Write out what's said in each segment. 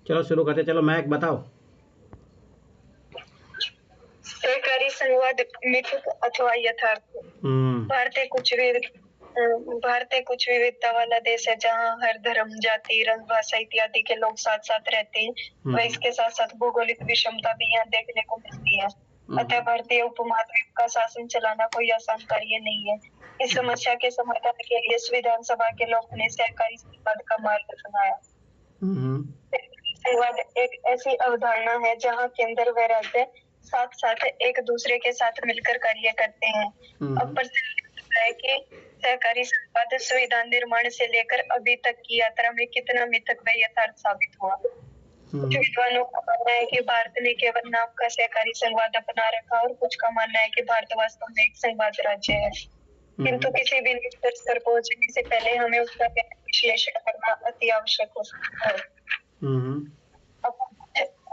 चलो शुरू करते, चलो मैक बताओ। सहकारी संवाद मिथक अथवा यथार्थ। भारत एक कुछ विविधता वाला देश है जहाँ हर धर्म, जाति, रंग, भाषा इत्यादि के लोग साथ साथ रहते हैं। वह इसके साथ साथ भौगोलिक विषमता भी यहाँ देखने को मिलती है। अतः भारतीय उपमहाद्वीप का शासन चलाना कोई आसान कार्य नहीं है। इस समस्या के समाधान के लिए संविधान सभा के लोगों ने सहकारी संवाद का मार्ग अपनाया। संवाद एक ऐसी अवधारणा है जहाँ केंद्र व राज्य साथ साथ एक दूसरे के साथ मिलकर कार्य करते हैं। अब प्रश्न है कि सहकारी संवाद संविधान निर्माण से लेकर अभी तक की यात्रा में कितना मिथक व यथार्थ साबित हुआ। कुछ विद्वानों का मानना है कि भारत ने केवल नाम का सहकारी संवाद अपना रखा और कुछ का मानना है कि भारत वास्तव में एक संवाद राज्य है। किंतु किसी भी निष्कर्ष पर पहुंचने से पहले हमें उसका विश्लेषण करना अति आवश्यक हो सकता है।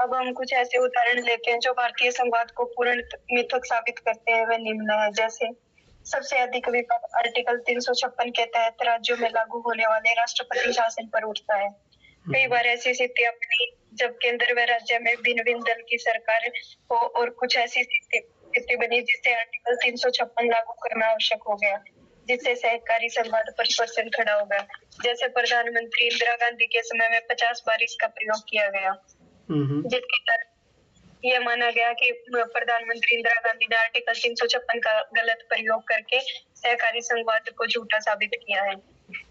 अब हम कुछ ऐसे उदाहरण लेते हैं जो भारतीय संवाद को पूर्ण मिथक साबित करते हैं। वे निम्न है। जैसे सबसे अधिक विवाद आर्टिकल 356 के तहत राज्यों में लागू होने वाले राष्ट्रपति शासन पर उठता है। कई बार ऐसी स्थिति अपनी जब केंद्र व राज्य में भिन्न भिन्न दल की सरकार हो और कुछ ऐसी स्थिति बनी जिससे आर्टिकल 356 लागू करना आवश्यक हो गया, जिससे सहकारी संवाद पर प्रश्न खड़ा हो गया। जैसे प्रधानमंत्री इंदिरा गांधी के समय में 50 बार इसका प्रयोग किया गया, जिसके तहत यह माना गया कि प्रधानमंत्री इंदिरा गांधी ने आर्टिकल 356 का गलत प्रयोग करके सहकारी संवाद को झूठा साबित किया है।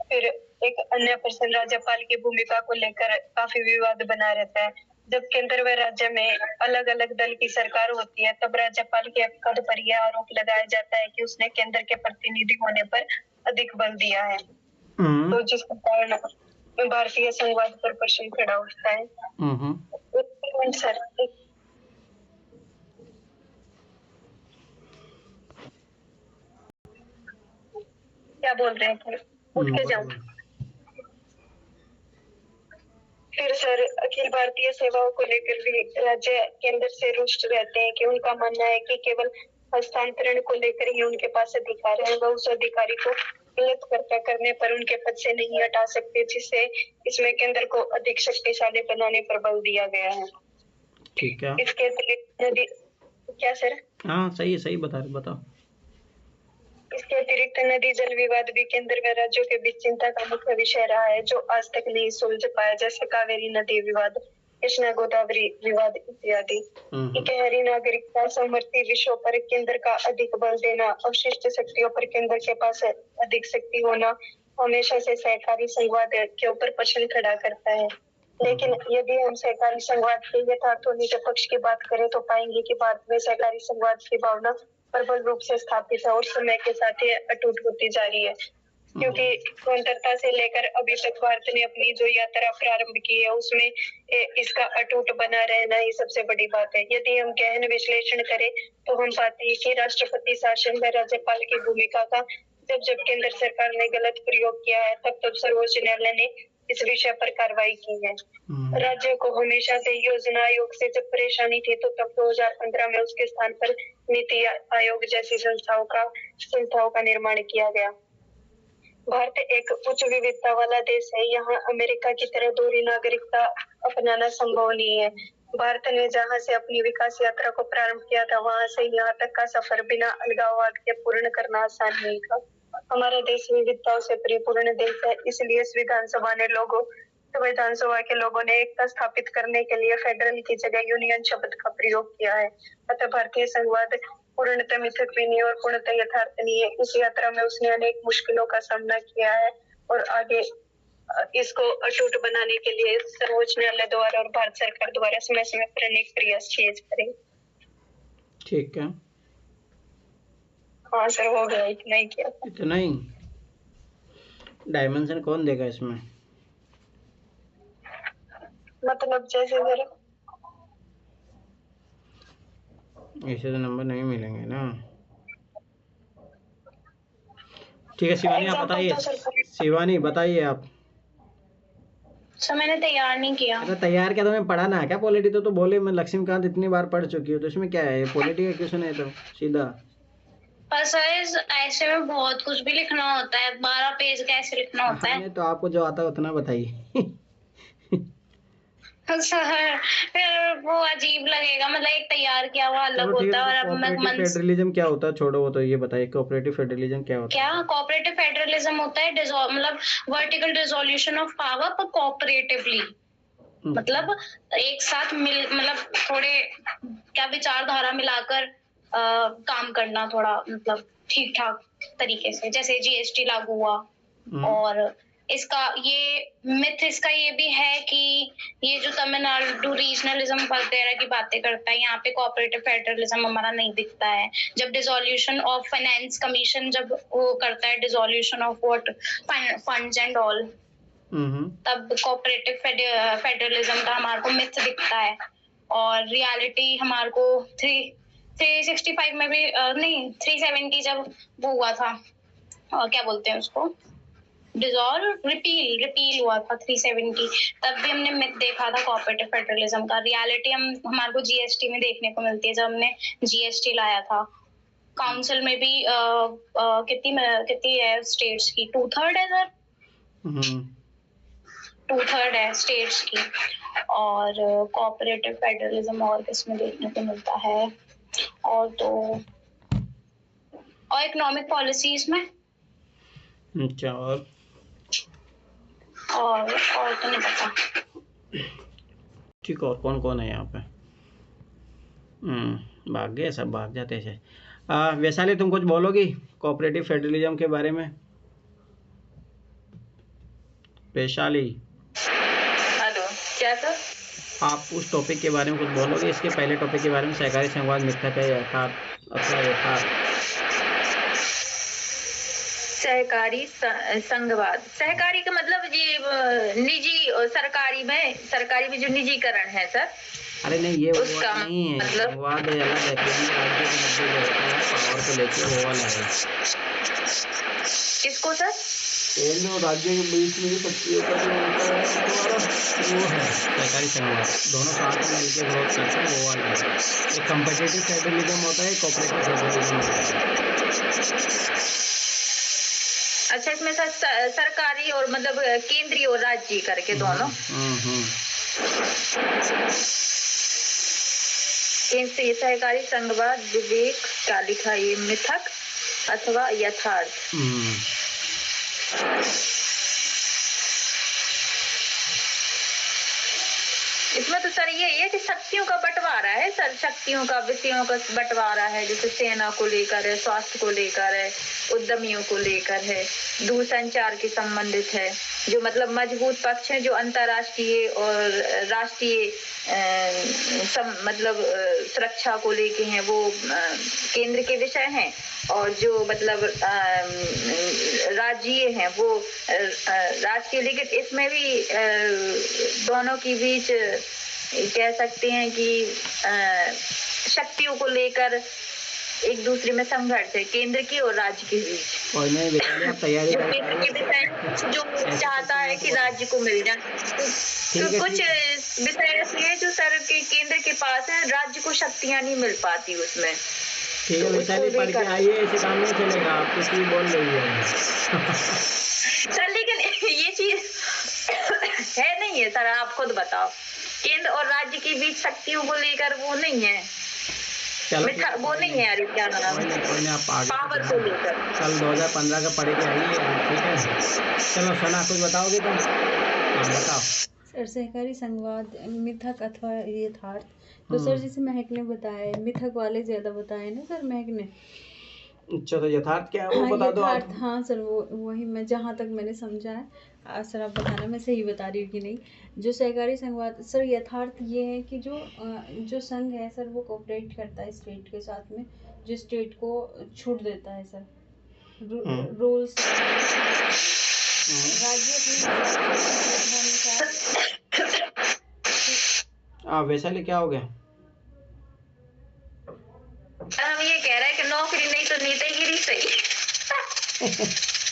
फिर एक अन्य प्रश्न राज्यपाल की भूमिका को लेकर काफी विवाद बना रहता है। जब केंद्र व राज्य में अलग अलग दल की सरकार होती है तब राज्यपाल के पद पर यह आरोप लगाया जाता है कि उसने केंद्र के प्रतिनिधि होने पर अधिक बल दिया है। तो जिसके कारण भारतीय संवाद पर प्रश्न खड़ा उठता है। सर क्या बोल रहे हैं? उठ के जाऊं। फिर सर अखिल भारतीय सेवाओं को लेकर भी राज्य केंद्र से रुष्ट रहते हैं कि उनका मानना है कि केवल हस्तांतरण को लेकर ही उनके पास अधिकार है। वह उस अधिकारी को गलत कर्तव्य करने पर उनके पद से नहीं हटा सकते, जिससे इसमें केंद्र को अधिक शक्तिशाली बनाने पर बल दिया गया है। ठीक है। इसके अतिरिक्त क्या सर? हाँ सही है, सही बताओ। इसके अतिरिक्त नदी जल विवाद भी केंद्र व राज्यों के बीच चिंता का मुख्य विषय रहा है, जो आज तक नहीं सुलझ पाया। जैसे कावेरी नदी विवाद, कृष्णा गोदावरी विवाद इत्यादि। गहरी नागरिकता समवर्ती विषयों पर केंद्र का अधिक बल देना, अवशिष्ट शक्तियों पर केंद्र के पास अधिक शक्ति होना हमेशा से सहकारी संवाद के ऊपर प्रश्न खड़ा करता है। लेकिन यदि हम सहकारी संवाद के यथार्थों के पक्ष की बात करें तो पाएंगे कि भारत में सहकारी संवाद की भावना प्रबल रूप से स्थापित है और समय के साथ ये अटूट होती जा रही है। क्योंकि स्वतंत्रता से लेकर अभी तक भारत ने अपनी जो यात्रा प्रारंभ की है उसमें इसका अटूट बना रहना ही सबसे बड़ी बात है। यदि हम गहन विश्लेषण करें तो हम पाते हैं कि राष्ट्रपति शासन व राज्यपाल की भूमिका का जब केंद्र सरकार ने गलत प्रयोग किया है तब सर्वोच्च न्यायालय ने इस विषय पर कार्रवाई की है। राज्य को हमेशा से योजना आयोग से जब परेशानी थी तो तब 2015 में उसके स्थान पर नीति आयोग जैसी संस्थाओं का निर्माण किया गया। भारत एक उच्च विविधता वाला देश है। यहाँ अमेरिका की तरह दोहरी नागरिकता अपनाना संभव नहीं है। भारत ने जहाँ से अपनी विकास यात्रा को प्रारंभ किया था वहाँ से यहाँ तक का सफर बिना अलगाववाद के पूर्ण करना आसान नहीं था। हमारा देश विविधताओं से परिपूर्ण देश है, इसलिए संविधान सभा के लोगों ने एकता स्थापित करने के लिए फेडरल की जगह यूनियन शब्द का प्रयोग किया है। अतः भारतीय संवाद पूर्णतः मिथक भी नहीं और पूर्णतः यथार्थ नहीं है। इस यात्रा में उसने अनेक मुश्किलों का सामना किया है और आगे इसको अटूट बनाने के लिए सर्वोच्च न्यायालय द्वारा और भारत सरकार द्वारा समय समय पर अनेक प्रयास किए जा रहे हैं। ठीक है। हाँ सर हो गया, इतना ही किया। इतना ही? डायमेंशन कौन देगा इसमें? मतलब जैसे सर ऐसे तो नंबर नहीं मिलेंगे ना। ठीक है शिवानी आप बताइए। शिवानी बताइए आप। सर मैंने तैयार नहीं किया। अरे तैयार क्या, तुम्हें पढ़ाना है क्या पॉलिटी? तो बोले मैं लक्ष्मीकांत इतनी बार पढ़ चुकी हूँ, तो इसमें क्या है? पॉलिटी का क्वेश्चन है तो सीधा। पर सर ऐसे में बहुत कुछ भी लिखना होता है, 12 पेज कैसे लिखना होता है? तो आपको जो आता है उतना बताइए। सर फिर वो अजीब लगेगा, मतलब एक तैयार किया हुआ अलग चलो ठीक होता है, है और तो अब मैं कोऑपरेटिव मन फेडरलिज्म क्या होता है छोड़ो, वो तो ये बताइए कोऑपरेटिव फेडरलिज्म क्या होता है? क्या कोऑपरेटिव फेडरलिज्म होता है मतलब वर्टिकल डिसोल्यूशन ऑफ पावर पर कोऑपरेटिवली, मतलब एक साथ मिल, मतलब थोड़े क्या विचारधारा मिलाकर काम करना, थोड़ा मतलब ठीक ठाक तरीके से, जैसे जीएसटी लागू हुआ। और इसका ये मिथ इसका ये भी है कि ये जो तमिलनाडु रीजनलिज्म वगैरह की बातें करता है, यहाँ पे कोऑपरेटिव फेडरलिज्म हमारा नहीं दिखता है। जब डिसोल्यूशन ऑफ फाइनेंस कमीशन जब वो करता है dissolution of what funds and all, तब कोऑपरेटिव फेडरलिज्म का हमारे को मिथ दिखता है। और रियलिटी हमारे को 365 में भी नहीं 370 जब वो हुआ था, क्या बोलते हैं उसको, रिपील हुआ था 370, तब भी हमने मिथ देखा था कोऑपरेटिव फेडरलिज्म का। रियलिटी हमारे को जीएसटी में देखने को मिलती है, जब हमने जीएसटी लाया था। काउंसिल में भी कितनी है स्टेट्स की, 2/3 है सर, 2/3 है स्टेट्स की। और कोऑपरेटिव फेडरलिज्म और किसमें देखने को मिलता है, और तो और इकोनॉमिक पॉलिसीज में। अच्छा, और तो नहीं पता। ठीक, और कौन कौन है यहाँ पे? भाग गए सब, भाग जाते हैं। वैशाली तुम कुछ बोलोगी कोऑपरेटिव फेडरलिज्म के बारे में? वैशाली, हेलो, क्या सर? आप उस टॉपिक के बारे में कुछ बोलोगे, इसके पहले टॉपिक के बारे में, सहकारी संघवाद मिथक है यथार्थ अथवा यथार्थ? सहकारी संघवाद, सहकारी का मतलब ये निजी और सरकारी में जो निजीकरण है सर। अरे नहीं, ये उसका वो नहीं है, मतलब संघवाद अलग है, केंद्र राज्य के मध्य जो होता है पावर को लेके, वो वाला है। किसको सर? केंद्र और राज्य के बीच में जो शक्तियों का जो होता है वो है सहकारी संघवाद, दोनों साथ में मिलकर विरोध करते हैं, वो वाला है। एक कॉम्पिटिटिव फेडरलिज्म होता है, कोऑपरेटिव फेडरलिज्म होता है। अच्छा, इसमें सर सरकारी और मतलब केंद्रीय और राज्य करके दोनों। केंद्रीय सहकारी संघवाद विवेक क्या लिखा, ये मिथक अथवा यथार्थ। इसमें तो सर यही है कि शक्तियों का बंटवारा है सर, शक्तियों का, विषयों का बंटवारा है, जैसे सेना को लेकर है, स्वास्थ्य को लेकर है, उद्यमियों को लेकर है, दूरसंचार के संबंधित है। जो मतलब मजबूत पक्ष है जो अंतर्राष्ट्रीय और राष्ट्रीय मतलब सुरक्षा को लेके हैं, वो केंद्र के विषय हैं। और जो मतलब राज्य हैं वो राष्ट्रीय, लेकिन इसमें भी दोनों के बीच कह सकते हैं कि शक्तियों को लेकर एक दूसरे में संघर्ष है, केंद्र की और राज्य के बीच। कोई नहीं बेटा, तैयारी जो केंद्र के विषय जो चाहता है कि राज्य को मिल जाए, तो कुछ विषय ऐसे हैं जो सर के केंद्र के पास है, राज्य को शक्तियां नहीं मिल पाती उसमें। ठीक है वैशाली, पढ़ के आइए, ऐसे काम नहीं चलेगा, आप कुछ भी बोल रही है सर। लेकिन ये चीज है नहीं है सर, आप खुद बताओ, केंद्र और राज्य के बीच शक्तियों को लेकर वो नहीं है, वो नहीं है यार, क्या नाम है, कोई नहीं, आप आगे पावर को लेकर। कल 2015 का पढ़ के आइए, ठीक है? चलो सना, कुछ बताओगे तुम? हाँ बताओ सर। सहकारी संघवाद मिथक अथवा यथार्थ, तो सर जैसे महक ने बताया, मिथक वाले ज्यादा बताए ना सर महक ने। अच्छा, तो यथार्थ क्या है वो बता दो आप। हाँ सर, वो वही मैं जहाँ तक मैंने समझा है, सर आप बताना मैं सही बता रही हूँ कि नहीं। जो सहकारी संघवाद सर, यथार्थ ये है कि जो संघ है सर, वो कोऑपरेट करता है स्टेट के साथ में, जो स्टेट को छूट देता है सर, रूल्स। राज्य वैशाली क्या हो गया? हम ये कह रहे हैं कि नौकरी नहीं तो नेतागिरी सही।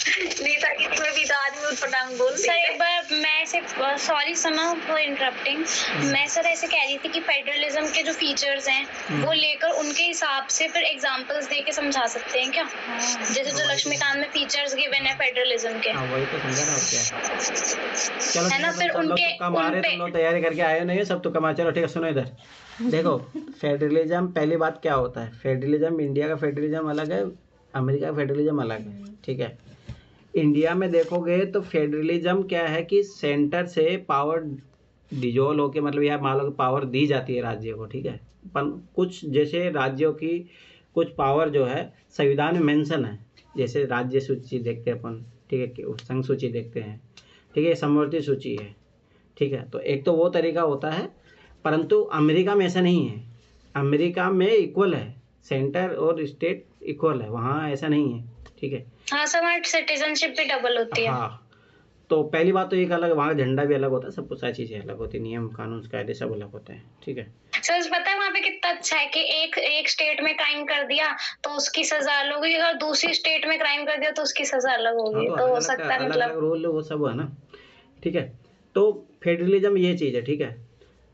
नीता की में भी तो आदमी उठपटांग बोल सर एक बार मैं ऐसे, सॉरी सुनो फॉर इंटरप्टिंग, मैं सर ऐसे कह रही थी कि फेडरलिज्म के जो फीचर्स हैं वो लेकर उनके हिसाब से फिर एग्जांपल्स दे के समझा सकते हैं क्या? जैसे जो लक्ष्मीकांत में फीचर्स गिवन है फेडरलिज्म के, हाँ वही तो समझा ना और क्या। चलो है ना, ठीक फिर तुम लोग उनके तुक्का मारे, तुम लोग तैयारी करके आए हो, नहीं सब तुक्का मार। चलो ठीक है, सुनो इधर देखो। फेडरलिज्म, पहली बात क्या होता है, फेडरलिज्म इंडिया का फेडरलिज्म अलग है, अमेरिका का फेडरलिज्म अलग है, ठीक है। इंडिया में देखोगे तो फेडरलिज्म क्या है कि सेंटर से पावर डिजोल्व होके, मतलब यह मान लो पावर दी जाती है राज्य को, ठीक है। पर कुछ जैसे राज्यों की कुछ पावर जो है संविधान में मेंशन है, जैसे राज्य सूची देखते हैं अपन, ठीक है, कि संघ सूची देखते हैं, ठीक है, समवर्ती सूची है, ठीक है। तो एक तो वो तरीका होता है, परंतु अमेरिका में ऐसा नहीं है। अमेरिका में इक्वल है, सेंटर और स्टेट इक्वल है, वहाँ ऐसा नहीं है, ठीक है। हाँ सर, वहाँ सिटीजनशिप भी डबल होती है। हाँ, तो पहली बात तो एक अलग, वहाँ का झंडा भी अलग होता है, सब कुछ सारी चीज़ें अलग होती है, नियम कानून कायदे सब अलग होते हैं, ठीक है। सर पता है वहाँ पे कितना अच्छा है कि एक स्टेट में क्राइम कर दिया तो उसकी सजा अलग होगी, अगर दूसरी स्टेट में क्राइम कर दिया तो उसकी सजा अलग हाँ, होगी, तो तो अलग हो अलग सकता है अलग मतलब। अलग रूल वो सब है ना, ठीक है। तो फेडरलिज्म ये चीज़ है, ठीक है।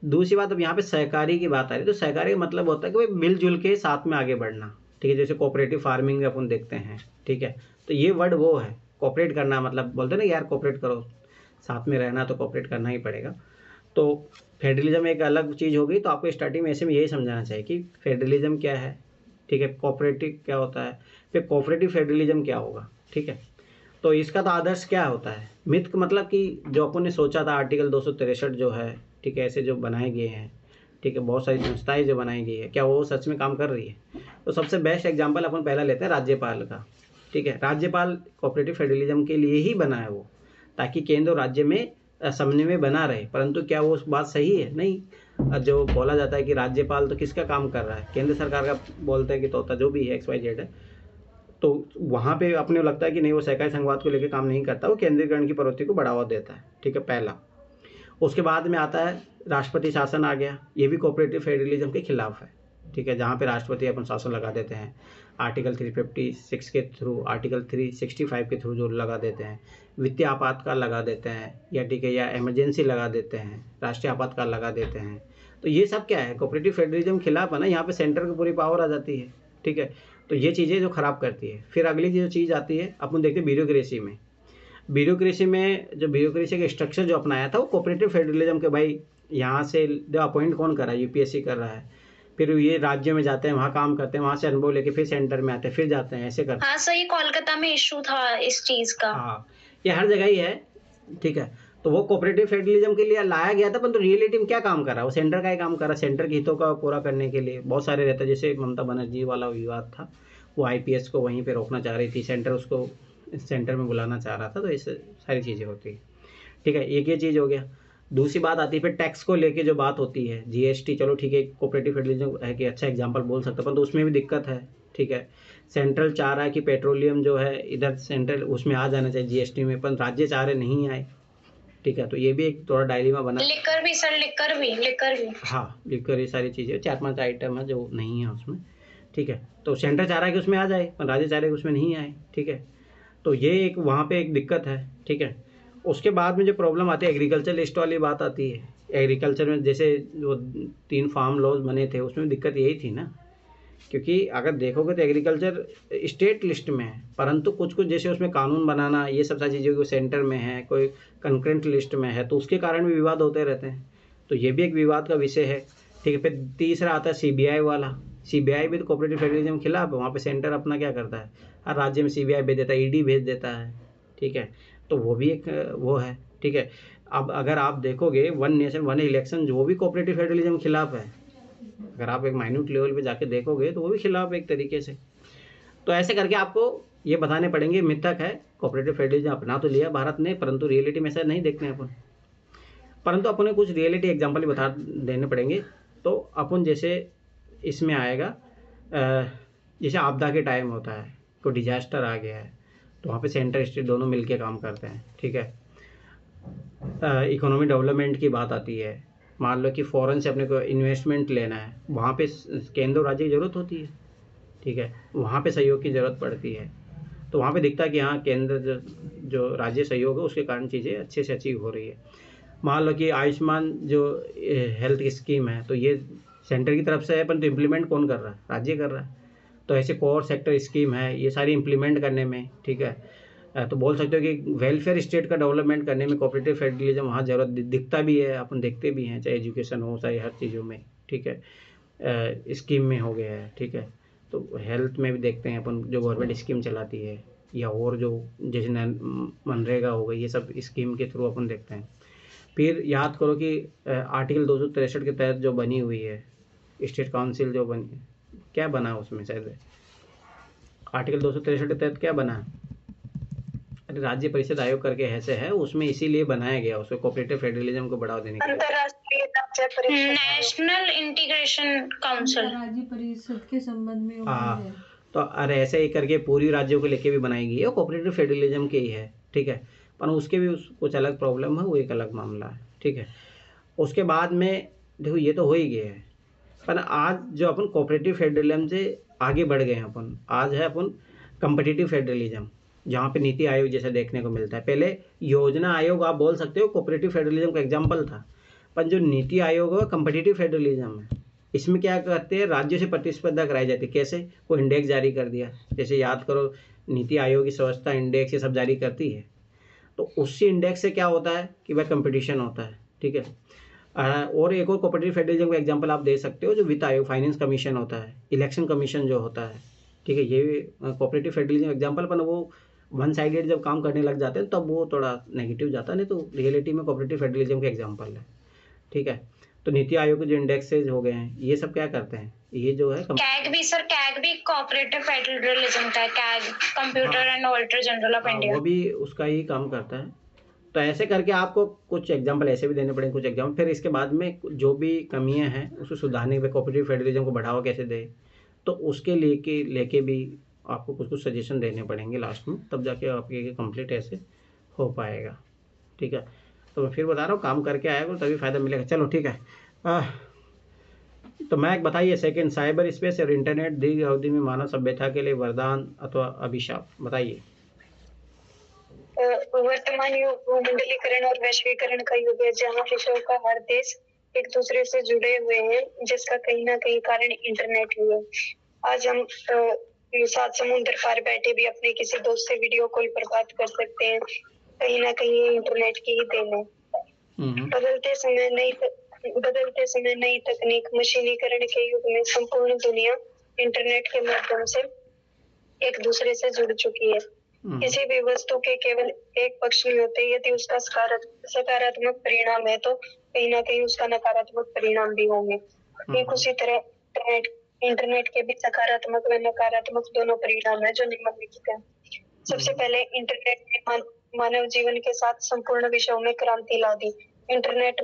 दूसरी बात, अब यहाँ पे सहकारी की बात आ रही है, तो सहकारी का मतलब होता है कि भाई मिलजुल के साथ में आगे बढ़ना, ठीक है। जैसे कोऑपरेटिव फार्मिंग में अपन देखते हैं, ठीक है। तो ये वर्ड वो है, कोऑपरेट करना, मतलब बोलते हैं ना यार कोऑपरेट करो, साथ में रहना तो कोऑपरेट करना ही पड़ेगा। तो फेडरलिज्म एक अलग चीज़ हो गई। तो आपको स्टार्टिंग में ऐसे में यही समझाना चाहिए कि फेडरलिज्म क्या है, ठीक है, कोऑपरेटिव क्या होता है, फिर कोऑपरेटिव फेडरलिज्म क्या होगा, ठीक है। तो इसका तो आदर्श क्या होता है, मिथ का मतलब कि जो अपन ने सोचा था आर्टिकल 263 जो है, ठीक है, ऐसे जो बनाए गए हैं, ठीक है, बहुत सारी संस्थाएं जो बनाई गई है, क्या वो सच में काम कर रही है। तो सबसे बेस्ट एग्जांपल अपन पहला लेते हैं राज्यपाल का, ठीक है। राज्यपाल कोऑपरेटिव फेडरलिज्म के लिए ही बना है वो, ताकि केंद्र और राज्य में समन्वय बना रहे। परंतु क्या वो बात सही है? नहीं। जो बोला जाता है कि राज्यपाल तो किसका काम कर रहा है, केंद्र सरकार का बोलते हैं कि तोता जो भी है XYZ है, तो वहाँ पे अपने लगता है कि नहीं वो सहकारी संघवाद को लेकर काम नहीं करता, वो केंद्रीकरण की प्रवृत्ति को बढ़ावा देता है, ठीक है, पहला। उसके बाद में आता है राष्ट्रपति शासन आ गया, ये भी कोऑपरेटिव फेडरलिज्म के खिलाफ है, ठीक है, जहाँ पे राष्ट्रपति अपन शासन लगा देते हैं आर्टिकल 356 के थ्रू, आर्टिकल 365 के थ्रू जो लगा देते हैं, वित्तीय आपातकाल लगा देते हैं, या ठीक है, या इमरजेंसी लगा देते हैं, राष्ट्रीय आपातकाल लगा देते हैं। तो ये सब क्या है, कोऑपरेटिव फेडरलिज्म खिलाफ है ना, यहाँ पे सेंटर की पूरी पावर आ जाती है, ठीक है। तो ये चीज़ें जो खराब करती है। फिर अगली जो चीज़ आती है, अपन देखते हैं ब्यूरोक्रेसी में। ब्यूरोक्रेसी में जो ब्यूरोक्रेसी का स्ट्रक्चर जो अपनाया था वो कोऑपरेटिव फेडरलिज्म के, भाई यहाँ से जो अपॉइंट कौन कर रहा है, UPSC कर रहा है, फिर ये राज्यों में जाते हैं, वहाँ काम करते हैं, वहाँ से अनुभव लेके फिर सेंटर में आते हैं, फिर जाते हैं, ऐसे करते हैं। हाँ सही, कोलकाता में इशू था इस चीज का। हाँ, ये हर जगह ही है, ठीक है। तो वो कोऑपरेटिव फेडरलिज्म के लिए लाया गया था, परंतु रियलिटी में क्या काम कर रहा है, वो सेंटर का ही काम कर रहा है, सेंटर के हितों का पूरा करने के लिए बहुत सारे रहते हैं। जैसे ममता बनर्जी वाला विवाद था, वो IPS को वहीं पे रोकना चाह रही थी, सेंटर उसको सेंटर में बुलाना चाह रहा था, तो इस सारी चीज़ें होती है, ठीक है। एक ये चीज़ हो गया। दूसरी बात आती है फिर टैक्स को लेके जो बात होती है, GST, चलो ठीक है, कोऑपरेटिव फेडरलिज्म है कि अच्छा एग्जांपल बोल सकते हैं, पर तो उसमें भी दिक्कत है, ठीक है। सेंट्रल चाह रहा है कि पेट्रोलियम जो है इधर सेंट्रल उसमें आ जाना चाहिए GST में, पर राज्य चाह रहे नहीं आए, ठीक है। तो ये भी एक थोड़ा डायलेमा बना। लिकर भी सर, लिकर भी। हाँ, लिकर, ये सारी चीज़ें 4-5 आइटम है जो नहीं है उसमें, ठीक है। तो सेंटर चाह रहा है कि उसमें आ जाए, पर राज्य चाह रहे हैं कि उसमें नहीं आए, ठीक है। तो ये एक वहाँ पे एक दिक्कत है, ठीक है। उसके बाद में जो प्रॉब्लम आती है एग्रीकल्चर लिस्ट वाली बात आती है। एग्रीकल्चर में जैसे जो 3 फार्म लॉज बने थे, उसमें दिक्कत यही थी ना, क्योंकि अगर देखोगे तो एग्रीकल्चर स्टेट लिस्ट में है, परंतु कुछ कुछ जैसे उसमें कानून बनाना, ये सब सारी चीज़ें कोई सेंटर में है, कोई कंकरेंट लिस्ट में है, तो उसके कारण भी विवाद होते रहते हैं। तो ये भी एक विवाद का विषय है, ठीक है। फिर तीसरा आता है CBI वाला। CBI भी तो कोऑपरेटिव फेडरलिज्म के खिलाफ है। वहाँ पे सेंटर अपना क्या करता है, हर राज्य में CBI भेज देता है, ED भेज देता है, ठीक है। तो वो भी एक वो है, ठीक है। अब अगर आप देखोगे 1 नेशन 1 इलेक्शन, जो भी कोऑपरेटिव फेडरलिज्म के खिलाफ है, अगर आप एक माइन्यूट लेवल पे जाके देखोगे तो वो भी खिलाफ है एक तरीके से। तो ऐसे करके आपको ये बताने पड़ेंगे, मिथक है, कोऑपरेटिव फेडरलिज्म अपना तो लिया भारत ने, परंतु रियलिटी में ऐसा नहीं देखते हैं अपन। परंतु अपन ने कुछ रियलिटी एग्जांपल बता देने पड़ेंगे। तो अपन जैसे इसमें आएगा, जैसे आपदा के टाइम होता है, कोई डिजास्टर आ गया है, तो वहाँ पे सेंटर स्टेट दोनों मिलके काम करते हैं, ठीक है। इकोनॉमिक डेवलपमेंट की बात आती है, मान लो कि फॉरेन से अपने को इन्वेस्टमेंट लेना है, वहाँ पे केंद्र और राज्य की ज़रूरत होती है, ठीक है, वहाँ पे सहयोग की ज़रूरत पड़ती है। तो वहाँ पे दिखता है कि हाँ केंद्र जो राज्य सहयोग है उसके कारण चीज़ें अच्छे से अचीव हो रही है। मान लो कि आयुष्मान जो हेल्थ स्कीम है तो ये सेंटर की तरफ से है, परंतु इम्प्लीमेंट कौन कर रहा है? राज्य कर रहा है। तो ऐसे कोर सेक्टर स्कीम है, ये सारी इम्प्लीमेंट करने में, ठीक है, तो बोल सकते हो कि वेलफेयर स्टेट का डेवलपमेंट करने में कोऑपरेटिव फेडरलिज्म वहाँ ज़रूरत दिखता भी है, अपन देखते भी हैं, चाहे एजुकेशन हो चाहे हर चीज़ों में, ठीक है, स्कीम में हो गया है, ठीक है। तो हेल्थ में भी देखते हैं अपन, जो गवर्नमेंट स्कीम चलाती है या और जो जैसे मनरेगा हो गई, ये सब स्कीम के थ्रू अपन देखते हैं। फिर याद करो कि आर्टिकल 263 के तहत जो बनी हुई है स्टेट काउंसिल जो बनी, क्या बना उसमें? शायद आर्टिकल 263 के तहत क्या बना? अरे राज्य परिषद आयोग करके ऐसे है, उसमें इसीलिए बनाया गया, उसको कोऑपरेटिव फेडरलिज्म को बढ़ावा देने के लिए। अंतरराष्ट्रीय राज्य परिषद नेशनल इंटीग्रेशन काउंसिल राज्य परिषद के संबंध में वो हाँ, है। तो अरे ऐसे ही करके पूरी राज्यों को लेके भी बनाई गई है, कोऑपरेटिव फेडरलिज्म के ही है, ठीक है। पर उसके भी कुछ अलग प्रॉब्लम है, वो एक अलग मामला है, ठीक है। उसके बाद में देखो ये तो हो ही गया है, पर आज जो अपन कोऑपरेटिव फेडरलिज्म से आगे बढ़ गए हैं अपन, आज है अपन कम्पिटिटिव फेडरलिज्म, जहाँ पे नीति आयोग जैसा देखने को मिलता है। पहले योजना आयोग आप बोल सकते हो कोऑपरेटिव फेडरलिज्म का एग्जाम्पल था, पर जो नीति आयोग है कम्पिटिटिव फेडरलिज्म है। इसमें क्या करते हैं, राज्यों से प्रतिस्पर्धा कराई जाती है। कैसे? कोई इंडेक्स जारी कर दिया, जैसे याद करो नीति आयोग की संस्था इंडेक्स ये सब जारी करती है, तो उसी इंडेक्स से क्या होता है कि वह कंपटीशन होता है, ठीक है। और एक और कोऑपरेटिव फेडरलिज्म का एग्जांपल आप दे सकते हो, जो वित्त आयोग फाइनेंस कमीशन होता है, इलेक्शन कमीशन जो होता है, ठीक है, ये कोऑपरेटिव फेडरलिज्म एग्जांपल। पर वो वन साइडेड जब काम करने लग जाते हैं तब वो थोड़ा नेगेटिव जाता है, नहीं तो रियलिटी में कोऑपरेटिव फेडरलिज्म का एग्जांपल है, ठीक है। तो नीति आयोग के जो इंडेक्सेज हो गए हैं, ये सब क्या करते हैं, ये जो है कैग भी सर, कैग भी कोऑपरेटिव फेडरलिज्म का है, CAG computer and auditor general of India, वो भी उसका ही काम करता है। तो ऐसे करके आपको कुछ एग्जाम्पल ऐसे भी देने पड़ेंगे, कुछ एग्जाम्पल, फिर इसके बाद में जो भी कमियां हैं उसको सुधारने के, कोऑपरेटिव फेडरलिज्म को बढ़ावा कैसे दे, तो उसके लेके भी आपको कुछ सजेशन देने पड़ेंगे लास्ट में, तब जाके आपके कंप्लीट ऐसे हो पाएगा, ठीक है। तो मैं फिर बता रहा हूँ, काम करके आएगा तभी फ़ायदा मिलेगा। चलो ठीक है। तो मैं बताइए, सेकंड, साइबर स्पेस और इंटरनेट दीर्घ अवधि में मानव सभ्यता के लिए वरदान अथवा अभिशाप, बताइए। वर्तमान युग भूमंडलीकरण और वैश्वीकरण का युग है, जहाँ विश्व का हर देश एक दूसरे से जुड़े हुए हैं, जिसका कहीं ना कहीं कारण इंटरनेट ही है। आज हम 7 समुद्र पार बैठे भी अपने किसी दोस्त से वीडियो कॉल पर बात कर सकते हैं, कहीं ना कहीं इंटरनेट की ही देन है। बदलते समय नई तकनीक, मशीनीकरण के युग में संपूर्ण दुनिया इंटरनेट के माध्यम से एक दूसरे से जुड़ चुकी है। किसी भी वस्तु के केवल एक पक्ष नहीं होते, यदि उसका सकारात्मक परिणाम है तो कहीं ना कहीं उसका नकारात्मक परिणाम भी होंगे। ठीक उसी तरह इंटरनेट के भी सकारात्मक व नकारात्मक दोनों परिणाम है जो निम्नलिखित है। सबसे पहले इंटरनेट ने मानव जीवन के साथ संपूर्ण विषयों में क्रांति ला दी। इंटरनेट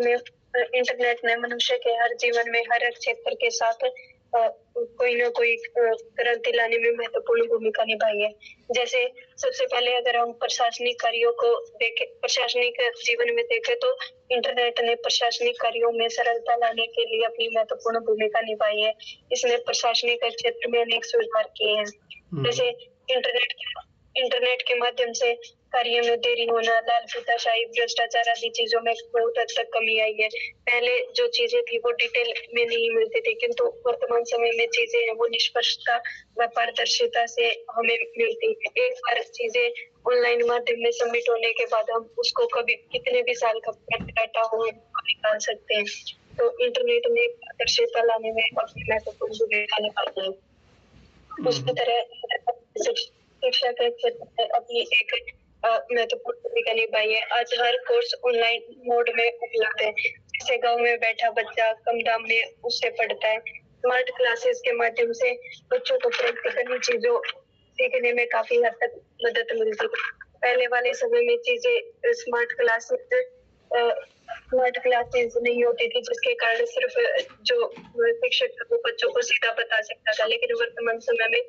ने मनुष्य के हर जीवन में हर क्षेत्र के साथ कोई ना कोई क्रांति लाने में महत्वपूर्ण भूमिका निभाई है। जैसे सबसे पहले अगर हम प्रशासनिक कार्यों को देखें, प्रशासनिक जीवन में देखें, तो इंटरनेट ने प्रशासनिक कार्यों में सरलता लाने के लिए अपनी महत्वपूर्ण भूमिका निभाई है। इसने प्रशासनिक क्षेत्र में अनेक सुधार किए हैं। जैसे इंटरनेट के माध्यम से कार्य में देरी होना, लालफीताशाही, भ्रष्टाचार आदि चीजों में बहुत हद तक कमी आई है। पहले जो चीजें थी वो डिटेल में नहीं मिलती थी, किंतु वर्तमान समय में चीजें हैं वो निष्पक्षता व पारदर्शिता से हमें मिलती है। एक बार चीजें ऑनलाइन माध्यम में सबमिट होने के बाद हम उसको कभी कितने भी साल का डाटा हो निकाल सकते हैं। तो इंटरनेट ने पारदर्शिता लाने में अपनी महत्वपूर्ण भूमिका निभाई है। उसी तरह शिक्षा के क्षेत्र में अपनी एक महत्वपूर्ण भूमिका निभाई है। आज हर कोर्स ऑनलाइन मोड में उपलब्ध है, जैसे गांव में बैठा बच्चा कम दाम में उससे पढ़ता है। स्मार्ट क्लासेस के माध्यम से बच्चों को प्रैक्टिकली चीजों सीखने में काफी हद तक मदद मिलती है। पहले वाले समय में चीजें स्मार्ट क्लासेस नहीं होती थी, जिसके कारण सिर्फ जो शिक्षक वो बच्चों को सीधा बता सकता था, लेकिन वर्तमान समय में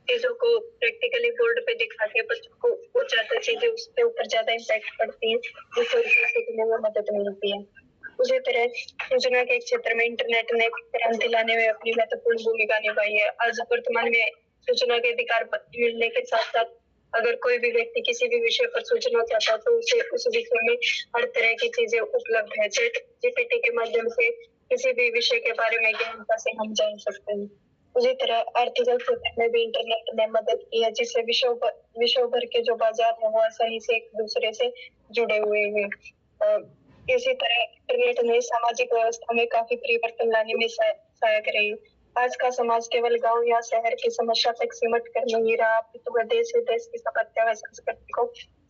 चीजों को प्रैक्टिकली बोर्ड पे दिखा के बच्चों को वो ज्यादा चीजें उसके ऊपर ज्यादा इम्पैक्ट पड़ती है, जिससे उसे सीखने में मदद मिलती है। उसी तरह सूचना के क्षेत्र में इंटरनेट ने क्रांति लाने में अपनी महत्वपूर्ण भूमिका निभाई है। आज वर्तमान में सूचना के अधिकार मिलने के साथ साथ अगर कोई भी व्यक्ति किसी भी विषय पर सूचना चाहता है तो उसे उस विषय में हर तरह की चीजें उपलब्ध है। चैट जीपीटी के माध्यम से किसी भी विषय के बारे में गहनता से हम जान सकते हैं। उसी तरह आर्थिक क्षेत्र में भी इंटरनेट ने मदद की है, जिससे विश्व भर के जो बाजार है वो आसानी से एक दूसरे से जुड़े हुए हैं। इसी तरह इंटरनेट ने सामाजिक व्यवस्था में काफी परिवर्तन लाने में सहायक रही। आज का समाज केवल गांव या शहर की समस्या तक सिमट कर नहीं रहा, अपितु वह देश विदेश की सभ्यता व संस्कृति को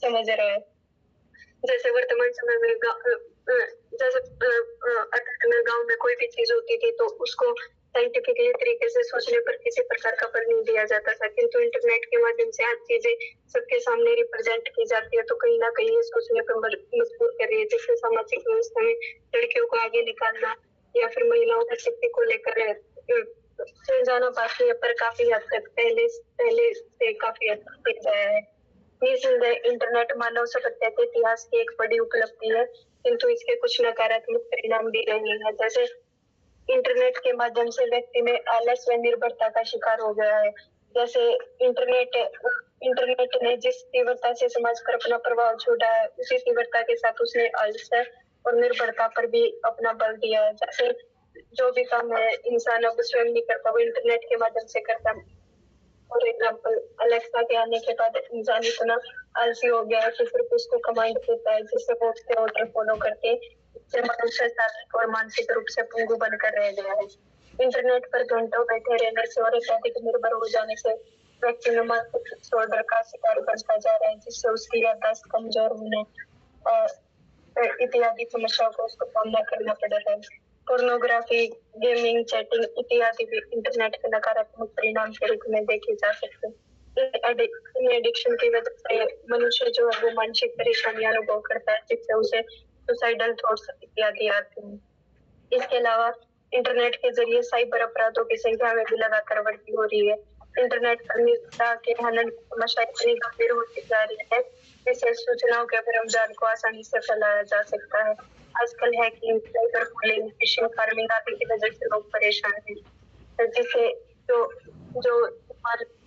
समझ रहा है। जैसे वर्तमान समय में गांव में कोई भी चीज होती थी तो उसको साइंटिफिकली तरीके से सोचने पर किसी प्रकार का बल नहीं दिया जाता था, किंतु इंटरनेट के माध्यम से आज चीजें सबके सामने रिप्रेजेंट की जाती है तो कहीं ना कहीं ये सोचने पर मजबूर कर रही है, जिससे सामाजिक व्यवस्था में लड़कियों को आगे निकालना या फिर महिलाओं की शक्ति को लेकर सुलझाना बाकी है, पर काफी हद तक पहले से काफी हद तक तेज आया है। इंटरनेट मानव सभ्यता के इतिहास की एक बड़ी उपलब्धि है, किंतु इसके कुछ नकारात्मक परिणाम भी रहे हैं। जैसे इंटरनेट के माध्यम से व्यक्ति में आलस व निर्भरता का शिकार हो गया है। जैसे इंटरनेट ने जिस तीव्रता से समाज पर अपना प्रभाव छोड़ा है, उसी तीव्रता के साथ उसने आलस और निर्भरता पर भी अपना बल दिया है। जैसे जो भी काम है इंसान अब स्वयं नहीं करता, वो इंटरनेट के माध्यम से करता है। फॉर एग्जाम्पल अलेक्सा के आने के बाद इंसान इतना आलसी हो गया है कि सिर्फ उसको कमांड देता है, जिससे वो उसके ऑर्डर फॉलो करके इससे मनुष्य शारीरिक और मानसिक रूप से पंगु बनकर रह गया है। इंटरनेट पर घंटों बैठे रहने से और अत्यधिक निर्भर हो जाने से व्यक्ति में मानसिक डिसऑर्डर का शिकार बनता जा रहा है, जिससे उसकी याददाश्त कमजोर होने और इत्यादि समस्याओं को उसको सामना करना पड़ रहा है। पोर्नोग्राफी, गेमिंग, चैटिंग इत्यादि भी इंटरनेट के नकारात्मक परिणाम के रूप में देखे जा सकते हैं। एडिक्शन की वजह से मनुष्य जो है वो मानसिक परेशानी अनुभव करता है, जिससे उसे सुसाइडल थॉट्स इत्यादि आते हैं। इसके अलावा इंटरनेट के जरिए साइबर अपराधों की संख्या में भी लगातार वृद्धि हो रही है। इंटरनेट पर निजता के हनन की समस्या इतनी गंभीर होती जा रही है, जिससे सूचनाओं के भ्रमजाल को आसानी से फैलाया जा सकता है। आजकल hacking, cyber bullying, fishing, farming आदि की वजह से लोग परेशान हैं, जिससे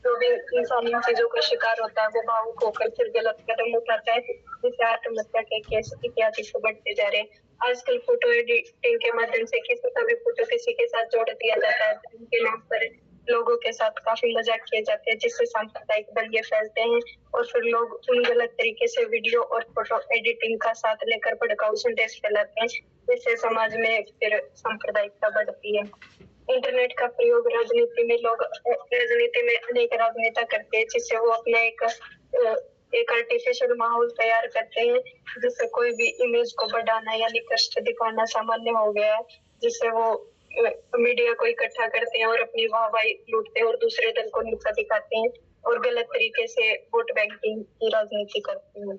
जो भी इंसान इन चीजों का शिकार होता है वो भावुक होकर फिर गलत कदम उठाता है, जिससे आत्महत्या के केस इत्यादि से बढ़ते जा रहे हैं। आजकल फोटो एडिटिंग के माध्यम से किसी का भी फोटो किसी के साथ जोड़ दिया जाता है, उनके नाम पर लोगों के साथ काफी मजाक किए जाते हैं, जिससे सांप्रदायिक दंगे फैलते हैं और फिर लोग उन गलत तरीके से वीडियो और फोटो एडिटिंग का साथ लेकर भड़काऊ संदेश फैलाते हैं, जिससे समाज में फिर सांप्रदायिकता बढ़ती है। इंटरनेट का प्रयोग राजनीति में अनेक राजनेता करते हैं, जिससे वो अपना एक आर्टिफिशियल माहौल तैयार करते हैं, जिससे कोई भी इमेज को बढ़ाना या निकृष्ट दिखाना सामान्य हो गया है, जिससे वो मीडिया को इकट्ठा करते हैं और अपनी वाहवाही लूटते हैं और दूसरे दल को नीचा दिखाते हैं और गलत तरीके से वोट बैंकिंग की राजनीति करते हैं।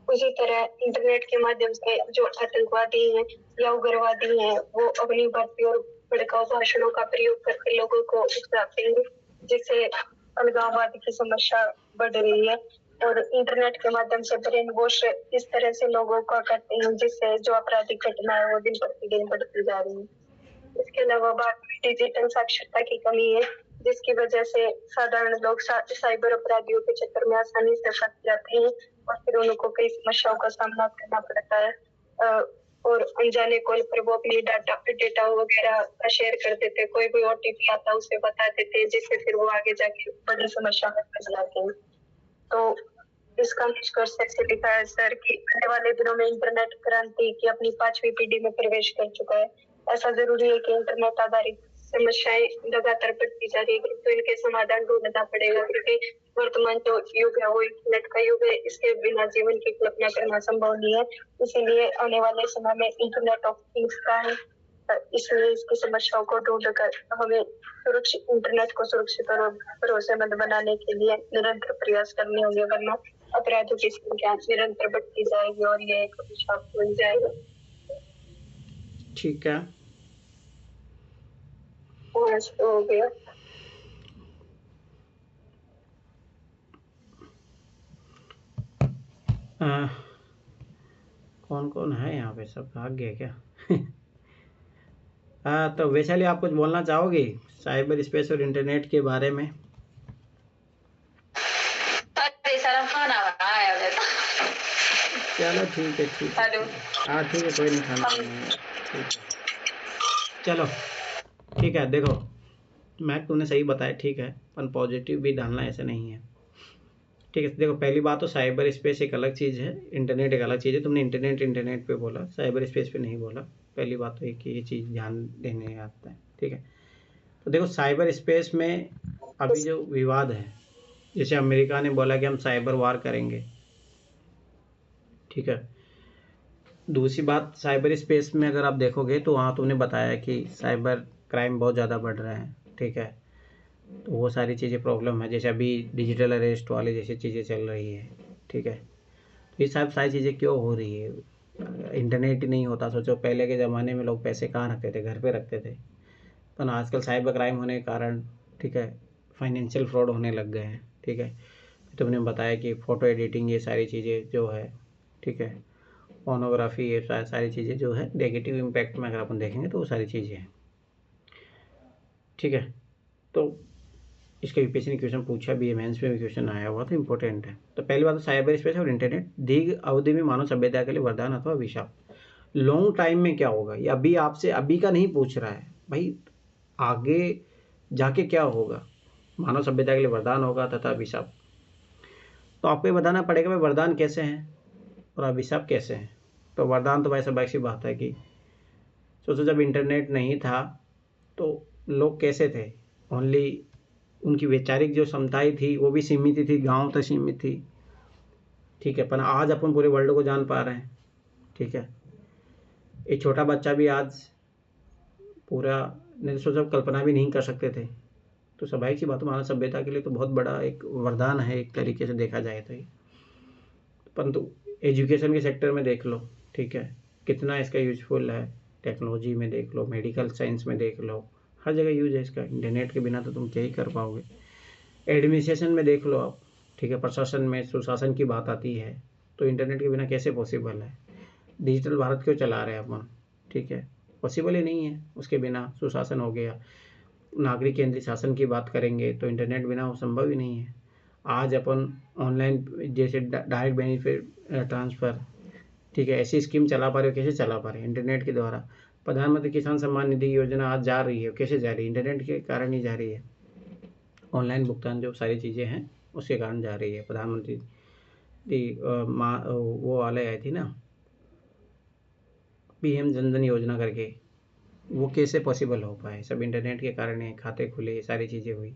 उसी तरह इंटरनेट के माध्यम से जो आतंकवादी हैं या उग्रवादी हैं वो अपनी भर्ती और भड़काऊ भाषणों का प्रयोग करके लोगों को उकसाते हैं, जिससे अलगाववाद की समस्या बढ़ रही है। और इंटरनेट के माध्यम से ब्रेन वॉश इस तरह से लोगों को करते हैं, जिससे जो आपराधिक घटना है वो दिन प्रतिदिन बढ़ती जा रही है। इसके अलावा भारत में डिजिटल साक्षरता की कमी है, जिसकी वजह से साधारण लोग साइबर अपराधियों के चक्कर में आसानी से फंस जाते हैं और फिर उनको कई समस्याओं का सामना करना पड़ता है। और अनजाने कॉल पर वो अपनी डेटा वगैरह शेयर कर देते, कोई भी ओटीपी आता उसे बता देते, जिससे फिर वो आगे जाके बड़ी समस्या में फंस जाते हैं। तो इसका निष्कर्ष ऐसे लिखा है सर कि आने वाले दिनों में इंटरनेट क्रांति की अपनी 5वीं पीढ़ी में प्रवेश कर चुका है। ऐसा जरूरी है कि इंटरनेट आधारित समस्याएं लगातार बढ़ती जा रही है, तो इनके समाधान ढूंढना पड़ेगा, क्योंकि वर्तमान जो युग है वो इंटरनेट का युग है, इसके बिना जीवन की कल्पना करना संभव नहीं है। इसीलिए आने वाले समय में इंटरनेट ऑफ थिंग्स का है, इसलिए इसकी समस्याओं को ढूंढकर हमें इंटरनेट को सुरक्षित और भरोसेमंद बनाने के लिए निरंतर प्रयास करने होंगे, वरना अपराधों की संख्या निरंतर बढ़ती जाएगी और ये एक अभिशाप बन जाएगा। ठीक है, हो गया। कौन कौन है यहाँ पे, सब भाग गए क्या? तो वैशाली आप कुछ बोलना चाहोगे साइबर स्पेस और इंटरनेट के बारे में? चलो ठीक है, ठीक है, हेलो। ठीक है। हाँ ठीक है, कोई नहीं, खाना बनाएंगे, ठीक है। चलो ठीक है, देखो मैं तूने सही बताया, ठीक है, पर पॉजिटिव भी डालना ऐसे नहीं है, ठीक है। देखो पहली बात तो साइबर स्पेस एक अलग चीज़ है, इंटरनेट एक अलग चीज़ है। तुमने इंटरनेट पे बोला, साइबर स्पेस पे नहीं बोला। पहली बात तो एक ये चीज़ ध्यान देने आता है, ठीक है। तो देखो साइबर स्पेस में अभी जो विवाद है, जैसे अमेरिका ने बोला कि हम साइबर वार करेंगे, ठीक है। दूसरी बात, साइबर स्पेस में अगर आप देखोगे तो वहाँ तुमने बताया कि साइबर क्राइम बहुत ज़्यादा बढ़ रहे हैं, ठीक है। तो वो सारी चीज़ें प्रॉब्लम है, जैसे अभी डिजिटल अरेस्ट वाले जैसी चीज़ें चल रही है, ठीक है। तो ये सब सारी चीज़ें क्यों हो रही है? इंटरनेट ही नहीं होता, सोचो पहले के ज़माने में लोग पैसे कहाँ रखते थे, घर पे रखते थे, पर आजकल साइबर क्राइम होने के कारण, ठीक है, फाइनेंशियल फ्रॉड होने लग गए हैं, ठीक है। तुमने बताया कि फ़ोटो एडिटिंग ये सारी चीज़ें जो है, ठीक है, पोर्नोग्राफी, ये सारी चीज़ें जो है नेगेटिव इम्पैक्ट में अगर अपन देखेंगे तो वो सारी चीज़ें हैं, ठीक है। तो इसके यूपीएससी ने क्वेश्चन पूछा भी है, मेंस में भी क्वेश्चन आया हुआ, तो इम्पोर्टेंट है। तो पहली बात तो साइबर स्पेस और इंटरनेट दीर्घ अवधि में मानव सभ्यता के लिए वरदान अथवा अभिशाप। लॉन्ग टाइम में क्या होगा, ये अभी आपसे अभी का नहीं पूछ रहा है भाई, आगे जाके क्या होगा, मानव सभ्यता के लिए वरदान होगा तथा अभिशाप। तो आपको ये बताना पड़ेगा भाई वरदान कैसे हैं और अभिशाप कैसे हैं। तो वरदान तो भाई सब ऐसी बात है कि सोचो जब इंटरनेट नहीं था तो लोग कैसे थे, ओनली उनकी वैचारिक जो क्षमताएं थी वो भी सीमित थी, गांव तक सीमित थी, ठीक है। पर आज अपन पूरे वर्ल्ड को जान पा रहे हैं, ठीक है। एक छोटा बच्चा भी आज पूरा, नहीं तो सोचो कल्पना भी नहीं कर सकते थे। तो स्वाभाविक सी बात, मानव सभ्यता के लिए तो बहुत बड़ा एक वरदान है एक तरीके से देखा जाए तो ये। परंतु एजुकेशन के सेक्टर में देख लो, ठीक है, कितना इसका यूजफुल है, टेक्नोलॉजी में देख लो, मेडिकल साइंस में देख लो, हर जगह यूज है इसका। इंटरनेट के बिना तो तुम क्या ही कर पाओगे। एडमिनिस्ट्रेशन में देख लो आप, ठीक है, प्रशासन में सुशासन की बात आती है तो इंटरनेट के बिना कैसे पॉसिबल है। डिजिटल भारत क्यों चला रहे हैं अपन, ठीक है, पॉसिबल ही नहीं है उसके बिना। सुशासन हो गया, नागरिक केंद्रीय शासन की बात करेंगे तो इंटरनेट बिना वो संभव ही नहीं है। आज अपन ऑनलाइन जैसे डायरेक्ट बेनिफिट ट्रांसफ़र, ठीक है, ऐसी स्कीम चला पा रहे हो, कैसे चला पा रहे हैं, इंटरनेट के द्वारा। प्रधानमंत्री किसान सम्मान निधि योजना आज जा रही है, कैसे जा रही है, इंटरनेट के कारण ही जा रही है। ऑनलाइन भुगतान जो सारी चीज़ें हैं उसके कारण जा रही है। प्रधानमंत्री वो वाले आई थी ना, पीएम जनधन योजना करके, वो कैसे पॉसिबल हो पाए, सब इंटरनेट के कारण है। खाते खुले, सारी चीज़ें हुई।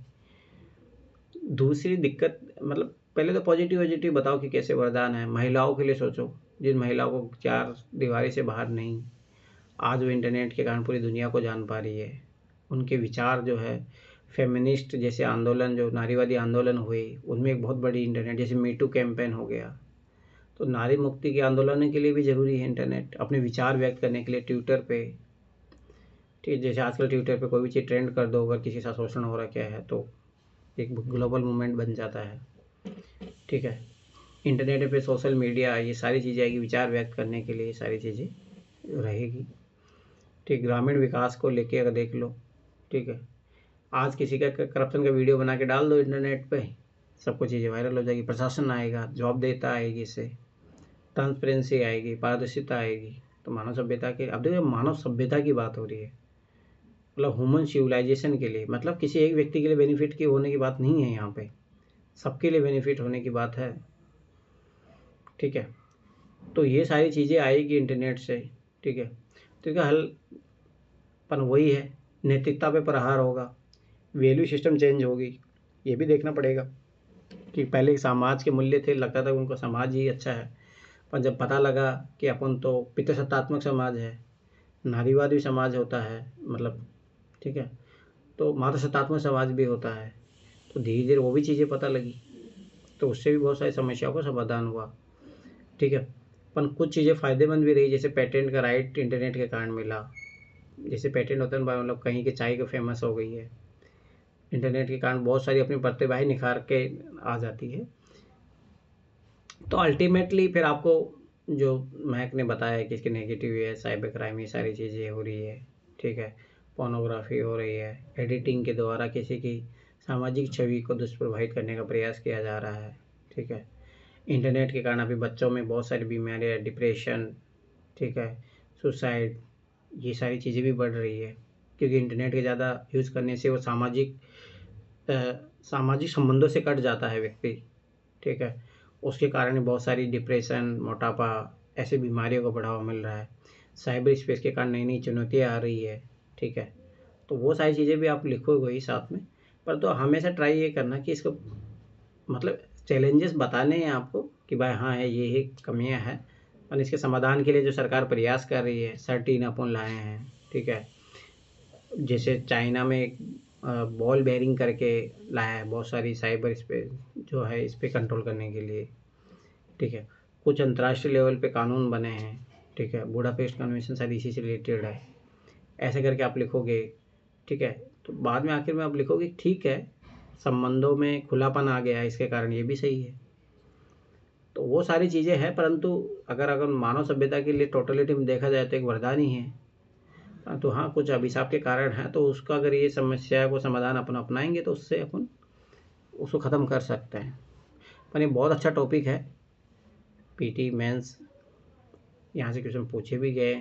दूसरी दिक्कत, मतलब पहले तो पॉजिटिव बताओ कि कैसे वरदान है। महिलाओं के लिए सोचो, जिन महिलाओं को चार दीवारी से बाहर नहीं, आज वो इंटरनेट के कारण पूरी दुनिया को जान पा रही है। उनके विचार जो है फेमिनिस्ट जैसे आंदोलन, जो नारीवादी आंदोलन हुए, उनमें एक बहुत बड़ी इंटरनेट, जैसे मीटू कैंपेन हो गया। तो नारी मुक्ति के आंदोलन के लिए भी ज़रूरी है इंटरनेट, अपने विचार व्यक्त करने के लिए ट्विटर पे, ठीक है। जैसे आजकल ट्विटर पे कोई भी चीज़ ट्रेंड कर दो, अगर किसी का शोषण हो रहा क्या है, तो एक ग्लोबल मूवमेंट बन जाता है, ठीक है। इंटरनेट पे सोशल मीडिया, ये सारी चीज़ें आएगी विचार व्यक्त करने के लिए, ये सारी चीज़ें रहेगी, ठीक। ग्रामीण विकास को लेके अगर देख लो, ठीक है, आज किसी का करप्शन का वीडियो बना के डाल दो इंटरनेट पे, सबको चीज़ें वायरल हो जाएगी। प्रशासन आएगा, जॉब देता आएगी, इससे ट्रांसपेरेंसी आएगी, पारदर्शिता आएगी। तो मानव सभ्यता के, अब देखो मानव सभ्यता की बात हो रही है, मतलब ह्यूमन सिविलाइजेशन के लिए, मतलब किसी एक व्यक्ति के लिए बेनिफिट की होने की बात नहीं है यहाँ पे, सबके लिए बेनिफिट होने की बात है, ठीक है। तो ये सारी चीज़ें आएगी इंटरनेट से, ठीक है। तो इसका हल पर वही है, नैतिकता पे प्रहार होगा, वैल्यू सिस्टम चेंज होगी। ये भी देखना पड़ेगा कि पहले समाज के मूल्य थे, लगता था उनको समाज ही अच्छा है, पर जब पता लगा कि अपन तो पितृसत्तात्मक समाज है, नारीवादी समाज होता है, मतलब, ठीक है, तो मातृसत्तात्मक समाज भी होता है, तो धीरे धीरे वो भी चीज़ें पता लगी, तो उससे भी बहुत सारी समस्याओं का समाधान हुआ, ठीक है। पर कुछ चीज़ें फ़ायदेमंद भी रही, जैसे पेटेंट का राइट इंटरनेट के कारण मिला। जैसे पेटेंट होता है, मतलब कहीं की चाय को फेमस हो गई है, इंटरनेट के कारण बहुत सारी अपनी प्रतिभाएं निखार के आ जाती है। तो अल्टीमेटली फिर आपको जो महक ने बताया कि इसके नेगेटिव है, साइबर क्राइम, ये सारी चीज़ें हो रही है, ठीक है, पोर्नोग्राफी हो रही है, एडिटिंग के द्वारा किसी की सामाजिक छवि को दुष्प्रभावित करने का प्रयास किया जा रहा है, ठीक है। इंटरनेट के कारण अभी बच्चों में बहुत सारी बीमारियाँ, डिप्रेशन, ठीक है, सुसाइड, ये सारी चीज़ें भी बढ़ रही है, क्योंकि इंटरनेट के ज़्यादा यूज़ करने से वो सामाजिक संबंधों से कट जाता है व्यक्ति, ठीक है। उसके कारण बहुत सारी डिप्रेशन, मोटापा, ऐसी बीमारियों को बढ़ावा मिल रहा है। साइबर स्पेस के कारण नई नई चुनौतियाँ आ रही है, ठीक है। तो वो सारी चीज़ें भी आप लिखोगे ही साथ में, पर तो हमेशा ट्राई ये करना कि इसको मतलब चैलेंजेस बताने हैं आपको कि भाई हाँ है, ये कमियां हैं, और इसके समाधान के लिए जो सरकार प्रयास कर रही है, सर्टीन अपन लाए हैं, ठीक है। जैसे चाइना में एक बॉल बेयरिंग करके लाया है, बहुत सारी साइबर स्पेस जो है इस पर कंट्रोल करने के लिए, ठीक है। कुछ अंतर्राष्ट्रीय लेवल पे कानून बने हैं, ठीक है। बुडापेस्ट कन्वेंशन सारी इसी से रिलेटेड है। ऐसे करके आप लिखोगे, ठीक है, तो बाद में आखिर में आप लिखोगे ठीक है, संबंधों में खुलापन आ गया है, इसके कारण ये भी सही है। तो वो सारी चीज़ें हैं, परंतु अगर मानव सभ्यता के लिए टोटलिटी में देखा जाए तो एक वरदान ही है। तो हाँ, कुछ अभिशाप के कारण है, तो उसका अगर ये समस्या को समाधान अपन अपनाएंगे तो उससे अपन उसको ख़त्म कर सकते हैं। पर ये बहुत अच्छा टॉपिक है। पीटी मेंस यहाँ से क्वेश्चन पूछे भी गए,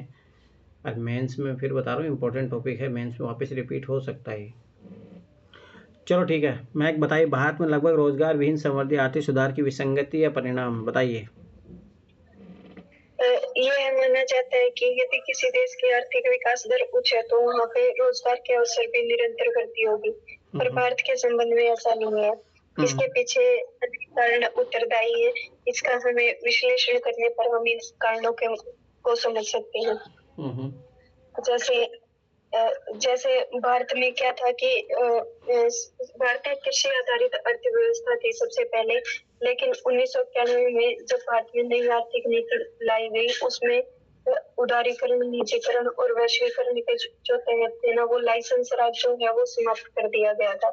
और मेंस में फिर बता रहा हूँ इम्पोर्टेंट टॉपिक है, मेंस में वापस रिपीट हो सकता है। चलो ठीक है, मैं बताइए, भारत में लगभग रोजगार विहीन समृद्धि आर्थिक सुधार की विसंगति या परिणाम बताइए। यह माना जाता है कि यदि किसी देश की आर्थिक विकास दर उच्च है तो वहाँ पे रोजगार के अवसर भी निरंतर वृद्धि होगी, पर भारत के संबंध में ऐसा नहीं है। इसके पीछे अनेक कारण उत्तरदायी है। इसका हमें विश्लेषण करने पर हम इन कारणों को समझ सकते हैं। जैसे भारत में क्या था कि भारतीय कृषि आधारित अर्थव्यवस्था थी सबसे पहले, लेकिन 1991 में जब भारत में नई आर्थिक नीति लाई गई, उसमें उदारीकरण, निजीकरण और वैश्वीकरण के जो तहत थे ना, वो लाइसेंस राज जो है वो समाप्त कर दिया गया था।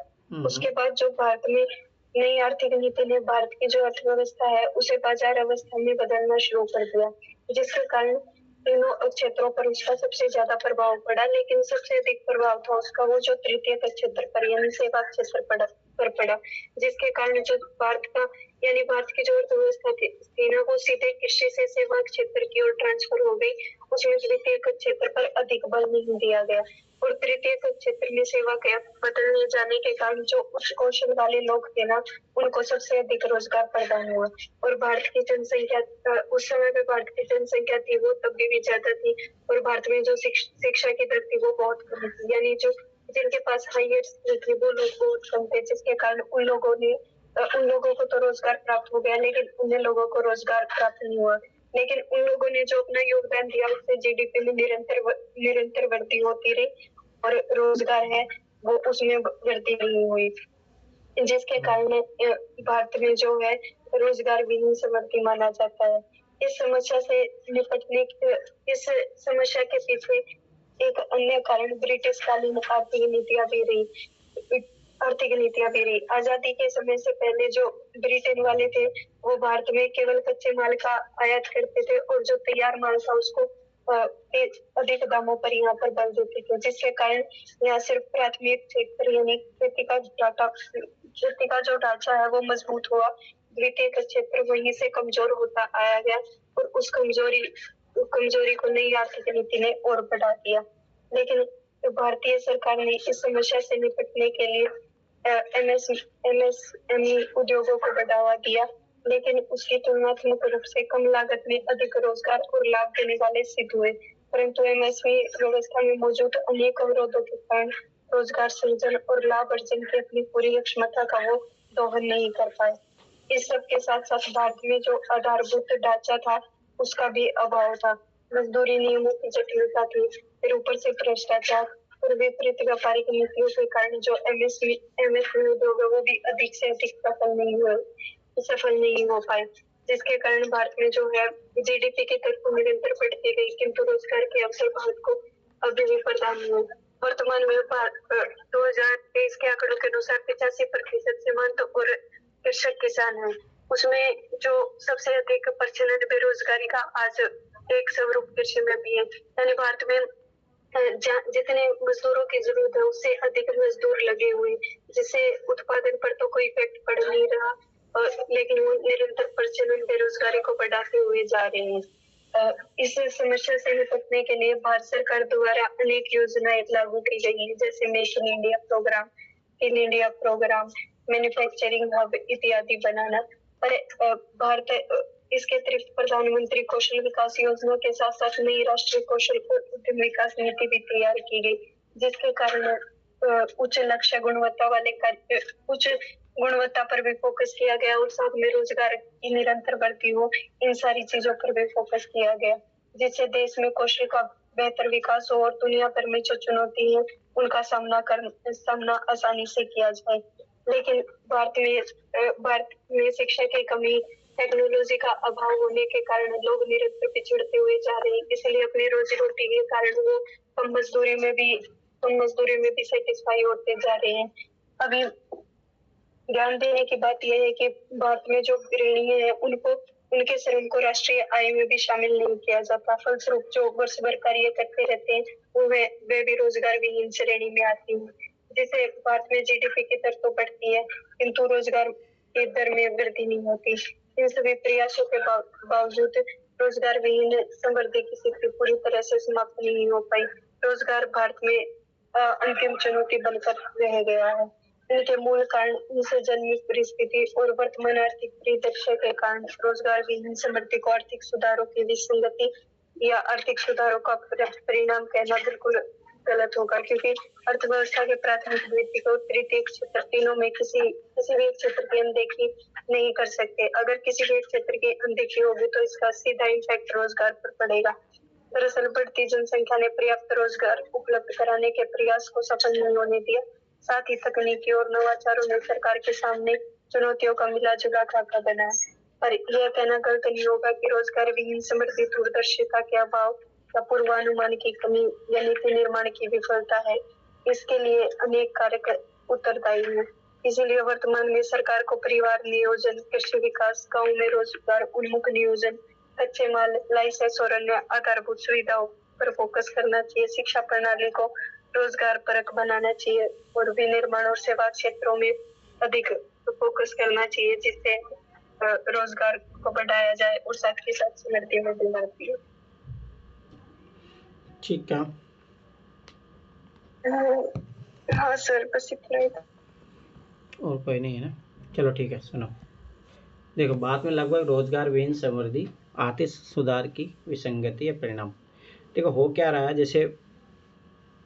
उसके बाद जो भारत में नई आर्थिक नीति ने भारत की जो अर्थव्यवस्था है उसे बाजार अवस्था में बदलना शुरू कर दिया, जिसके कारण तीनों क्षेत्रों पर उसका सबसे ज्यादा प्रभाव पड़ा। लेकिन सबसे अधिक प्रभाव था उसका वो जो तृतीय क्षेत्र पर यानी सेवा क्षेत्र पर पड़ा, जिसके कारण जो भारत का यानी भारत की जो अर्थव्यवस्था थी ना, वो सीधे कृषि से सेवा क्षेत्र की ओर ट्रांसफर हो गई। उसमें तृतीय क्षेत्र पर अधिक बल नहीं दिया गया, और तृतीय क्षेत्र में सेवा के बदलने जाने के कारण जो उच्च कौशल वाले लोग थे ना, उनको सबसे अधिक रोजगार प्रदान हुआ। और भारत की जनसंख्या उस समय पे भारत की जनसंख्या थी वो तब भी ज्यादा थी, और भारत में जो शिक्षा की दर थी वो बहुत कम थी, यानी जो जिनके पास हाईयर स्किल थी वो लोग बहुत कम थे, जिसके कारण उन लोगों को तो रोजगार प्राप्त हो गया, लेकिन उन लोगों को रोजगार प्राप्त नहीं हुआ। लेकिन उन लोगों ने जो अपना योगदान दिया उससे जीडीपी में निरंतर वृद्धि होती रही, और रोजगार है वो उसमें वृद्धि नहीं हुई, जिसके कारण भारत में जो है रोजगार विहीन समृद्धि माना जाता है। इस समस्या से निपटने इस समस्या के पीछे एक अन्य कारण ब्रिटिश कालीन आर्थिक नीतियां भी रही। आजादी के समय से पहले जो ब्रिटेन वाले थे वो भारत में केवल कच्चे माल का आयात करते थे, और जो तैयार माल था उसको अधिक दामों पर यहाँ पर बल देते थे, जिसके कारण यहाँ सिर्फ प्राथमिक क्षेत्र यानी खेती का जो ढांचा है वो मजबूत हुआ। द्वितीय क्षेत्र वहीं से कमजोर होता आया गया, और उस कमजोरी को नई आर्थिक नीति ने और बढ़ा दिया। लेकिन भारतीय सरकार ने इस समस्या से निपटने के लिए एमएसएमई उद्योगों को बढ़ावा दिया, लेकिन उसकी तुलनात्मक रूप से कम लागत में अधिक रोजगार और लाभ देने वाले सिद्ध हुए। परंतु एमएसएमई व्यवस्था में मौजूद अनेक अवरोधों के कारण रोजगार सृजन और लाभ अर्जन की अपनी पूरी क्षमता का वो दोहन नहीं कर पाए। इस सब के साथ साथ भारत में जो आधारभूत ढांचा था उसका भी अभाव था। मजदूरी नियमों की जटिलता थी, फिर ऊपर से भ्रष्टाचार और विपरीत व्यापारिक नीतियों के कारण जो एमएसएमई उद्योग है वो भी अधिक से अधिक सफल नहीं हो पाए, जिसके कारण भारत में जो है जीडीपी की दर को निरंतर बढ़ती गई, किंतु रोजगार के अवसर भारत को अभी भी प्रदान हुए। वर्तमान में 2023 के आंकड़ों के अनुसार 85% सीमांत और कृषक किसान है। उसमें जो सबसे अधिक प्रचलन बेरोजगारी का आज एक स्वरूप कृषि में भी है, यानी भारत में जितने मजदूरों की जरूरत है उससे अधिक मजदूर लगे हुए, जिससे उत्पादन पर तो कोई इफेक्ट पड़ नहीं रहा, लेकिन वो निरंतर प्रचलन बेरोजगारी को बढ़ाते हुए जा रहे हैं। इस समस्या से निपटने के लिए भारत सरकार द्वारा अनेक योजनाएं लागू की गई हैं, जैसे make in India programme, skill India programme, manufacturing hub इत्यादि बनाना। पर इसके अतिरिक्त प्रधानमंत्री कौशल विकास योजना के साथ साथ नई राष्ट्रीय कौशल और उद्यम विकास नीति भी तैयार की गई, जिसके कारण उच्च लक्ष्य उच्च गुणवत्ता पर भी फोकस किया गया और साथ में रोजगार की निरंतर बढ़ती हो, इन सारी चीजों पर भी फोकस किया गया, जिससे देश में कौशल का बेहतर विकास हो और दुनिया भर में जो चुनौती है उनका सामना आसानी से किया जाए। लेकिन भारत में शिक्षा की कमी, टेक्नोलॉजी का अभाव होने के कारण लोग निरंतर पिछड़ते हुए जा रहे हैं, इसलिए अपनी रोजी रोटी के कारण वो कम मजदूरी में भी सेटिस्फाई होते जा रहे हैं। अभी ध्यान देने की बात यह है कि भारत में जो गृहिणी है उनके श्रम को राष्ट्रीय आय में भी शामिल नहीं किया जाता। फलस्वरूप जो वर्ष भर कार्य करते रहते हैं वे भी रोजगार विहीन श्रेणी में आती हैं, जिससे भारत में जीडीपी की दर तो बढ़ती है किंतु रोजगार की दर में वृद्धि नहीं होती। इन सभी प्रयासों के बावजूद रोजगार विहीन समृद्धि की स्थिति पूरी तरह से समाप्त नहीं हो पाई। रोजगार भारत में अंतिम चुनौती बनकर रह गया है। इनके मूल कारण इनसे जन्मी परिस्थिति और वर्तमान आर्थिक परिदृश्य के कारण रोजगार विहीन समृद्धि को आर्थिक सुधारों की विसंगति या आर्थिक सुधारों का परिणाम कहना बिल्कुल गलत होगा, क्योंकि अर्थव्यवस्था के प्राथमिक, द्वितीयक और तृतीयक क्षेत्र तीनों में किसी भी एक क्षेत्र की अनदेखी नहीं कर सकते। अगर किसी भी एक क्षेत्र की अनदेखी होगी तो इसका सीधा इम्पैक्ट रोजगार पर पड़ेगा। दरअसल बढ़ती जनसंख्या ने पर्याप्त रोजगार उपलब्ध कराने के प्रयास को सफल नहीं होने दिया। साथ ही तकनीकी और नवाचारों ने सरकार के सामने चुनौतियों का मिला जुला खाका बनाया। पर यह कहना गलत नहीं होगा कि रोजगार विहीन समृद्धि दूरदर्शिता के अभाव या पूर्वानुमान की कमी या नीति निर्माण की विफलता है। इसके लिए अनेक कारक उत्तरदायी हैं। इसीलिए वर्तमान में सरकार को परिवार नियोजन, कृषि विकास, गाँव में रोजगार उन्मुख नियोजन, कच्चे माल, लाइसेंस और अन्य आधारभूत सुविधाओं पर फोकस करना चाहिए। शिक्षा प्रणाली को रोजगार परक बनाना चाहिए और विनिर्माण और सेवा क्षेत्रों में अधिक फोकस करना चाहिए, जिससे रोजगार को बढ़ाया जाए और साथ ही साथ समृद्धि में भी बढ़ती है। ठीक है, हाँ सर, बस इतना ही था। और कोई नहीं है ना? चलो ठीक है, सुनो। देखो, बात में लगभग रोजगार विहीन समृद्धि, आर्थिक सुधार की विसंगति या परिणाम। देखो हो क्या रहा है, जैसे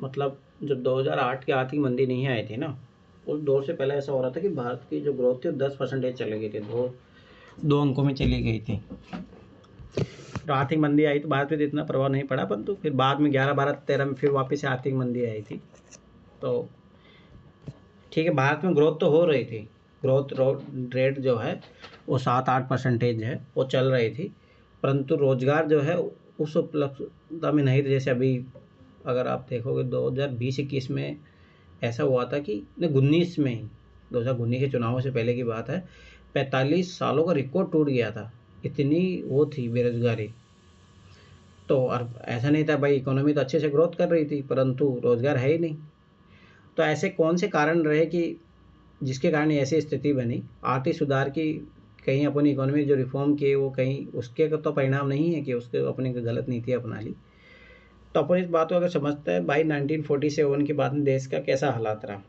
मतलब जब 2008 की आर्थिक मंदी नहीं आई थी ना, उस दौर से पहले ऐसा हो रहा था कि भारत की जो ग्रोथ थी 10% चली गई थी, दो अंकों में चली गई थी। तो आर्थिक मंदी आई तो भारत में तो इतना प्रभाव नहीं पड़ा, परंतु फिर बाद में 11, 12, 13 में फिर वापस से आर्थिक मंदी आई थी। तो ठीक है, भारत में ग्रोथ तो हो रही थी, ग्रोथ रेट जो है वो 7-8% है, वो चल रही थी, परंतु रोजगार जो है उस उपलब्धता में नहीं थे। जैसे अभी अगर आप देखोगे 2020-21 में ऐसा हुआ था कि 19 में ही, 2019 के चुनावों से पहले की बात है, 45 सालों का रिकॉर्ड टूट गया था, इतनी वो थी बेरोजगारी। तो और ऐसा नहीं था भाई, इकोनॉमी तो अच्छे से ग्रोथ कर रही थी परंतु रोजगार है ही नहीं। तो ऐसे कौन से कारण रहे कि जिसके कारण ऐसी स्थिति बनी? आर्थिक सुधार की कहीं अपनी इकोनॉमी जो रिफॉर्म किए वो कहीं उसके तो परिणाम नहीं है कि उसके अपने गलत नीति अपना ली। तो अपन इस बात को अगर समझते हैं भाई 1947 के बाद में देश का कैसा हालात रहा।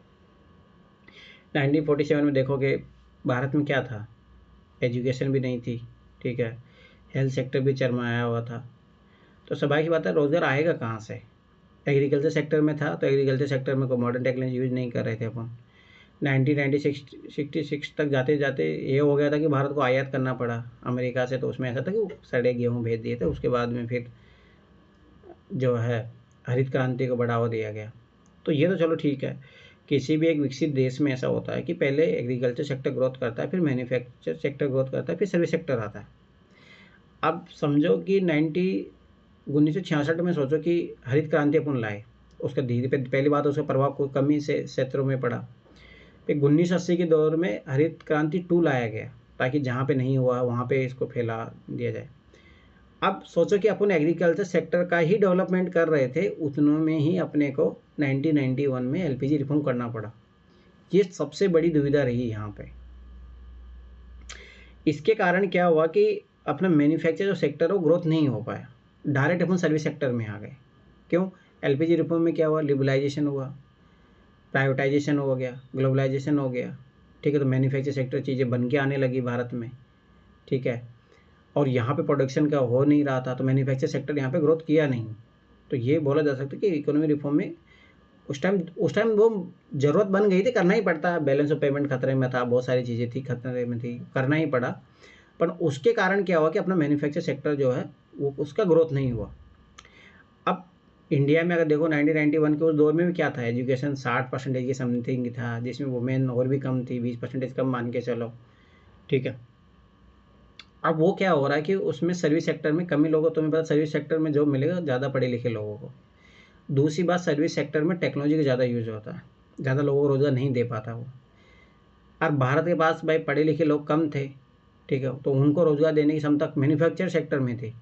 1947 में देखोगे भारत में क्या था, एजुकेशन भी नहीं थी, ठीक है, हेल्थ सेक्टर भी चरमराया हुआ था। तो स्वाभाविक बात है रोजगार आएगा कहाँ से? एग्रीकल्चर सेक्टर में था, तो एग्रीकल्चर सेक्टर में कोई मॉडर्न टेक्नोलॉजी यूज़ नहीं कर रहे थे अपन। 1966 तक जाते जाते ये हो गया था कि भारत को आयात करना पड़ा अमेरिका से। तो उसमें ऐसा था कि सड़े गेहूँ भेज दिए थे। उसके बाद में फिर जो है हरित क्रांति को बढ़ावा दिया गया। तो ये तो चलो ठीक है, किसी भी एक विकसित देश में ऐसा होता है कि पहले एग्रीकल्चर सेक्टर ग्रोथ करता है, फिर मैन्युफैक्चर सेक्टर ग्रोथ करता है, फिर सर्विस सेक्टर आता है। अब समझो कि 1966 में सोचो कि हरित क्रांति अपन लाए, उसका धीरे पहली बात उसका प्रभाव कोई कमी से क्षेत्रों में पड़ा। फिर 1980 के दौर में हरित क्रांति 2 लाया गया ताकि जहाँ पे नहीं हुआ वहाँ पे इसको फैला दिया जाए। अब सोचो कि अपन एग्रीकल्चर सेक्टर का ही डेवलपमेंट कर रहे थे, उतनों में ही अपने को 1991 में एलपीजी रिफॉर्म करना पड़ा। ये सबसे बड़ी दुविधा रही यहाँ पे। इसके कारण क्या हुआ कि अपना मैन्युफैक्चर जो सेक्टर है वो ग्रोथ नहीं हो पाया, डायरेक्ट अपन सर्विस सेक्टर में आ गए। क्यों? एलपीजी रिफॉर्म में क्या हुआ, लिबरलाइजेशन हुआ, प्राइवेटाइजेशन हो गया, ग्लोबलाइजेशन हो गया, ठीक है। तो मैन्युफैक्चर सेक्टर चीज़ें बन के आने लगी भारत में, ठीक है। और यहाँ पे प्रोडक्शन का हो नहीं रहा था, तो मैन्युफैक्चर सेक्टर यहाँ पे ग्रोथ किया नहीं। तो ये बोला जा सकता है कि इकोनॉमी रिफॉर्म में उस टाइम वो ज़रूरत बन गई थी, करना ही पड़ता, बैलेंस ऑफ पेमेंट खतरे में था, बहुत सारी चीज़ें थी खतरे में थी, करना ही पड़ा। पर उसके कारण क्या हुआ कि अपना मैन्युफैक्चर सेक्टर जो है वो उसका ग्रोथ नहीं हुआ। अब इंडिया में अगर देखो 1991 के उस दौर में भी क्या था, एजुकेशन 60% की समथिंग था, जिसमें वुमेन और भी कम थी, 20% कम मान के चलो, ठीक है। अब वो क्या हो रहा है कि उसमें सर्विस सेक्टर में कमी लोगों, तुम्हें पता सर्विस सेक्टर में जॉब मिलेगा ज़्यादा पढ़े लिखे लोगों को। दूसरी बात, सर्विस सेक्टर में टेक्नोलॉजी का ज़्यादा यूज होता है, ज़्यादा लोगों को रोज़गार नहीं दे पाता वो। और भारत के पास भाई पढ़े लिखे लोग कम थे, ठीक है, तो उनको रोज़गार देने की क्षमता मैन्युफैक्चर सेक्टर में थी।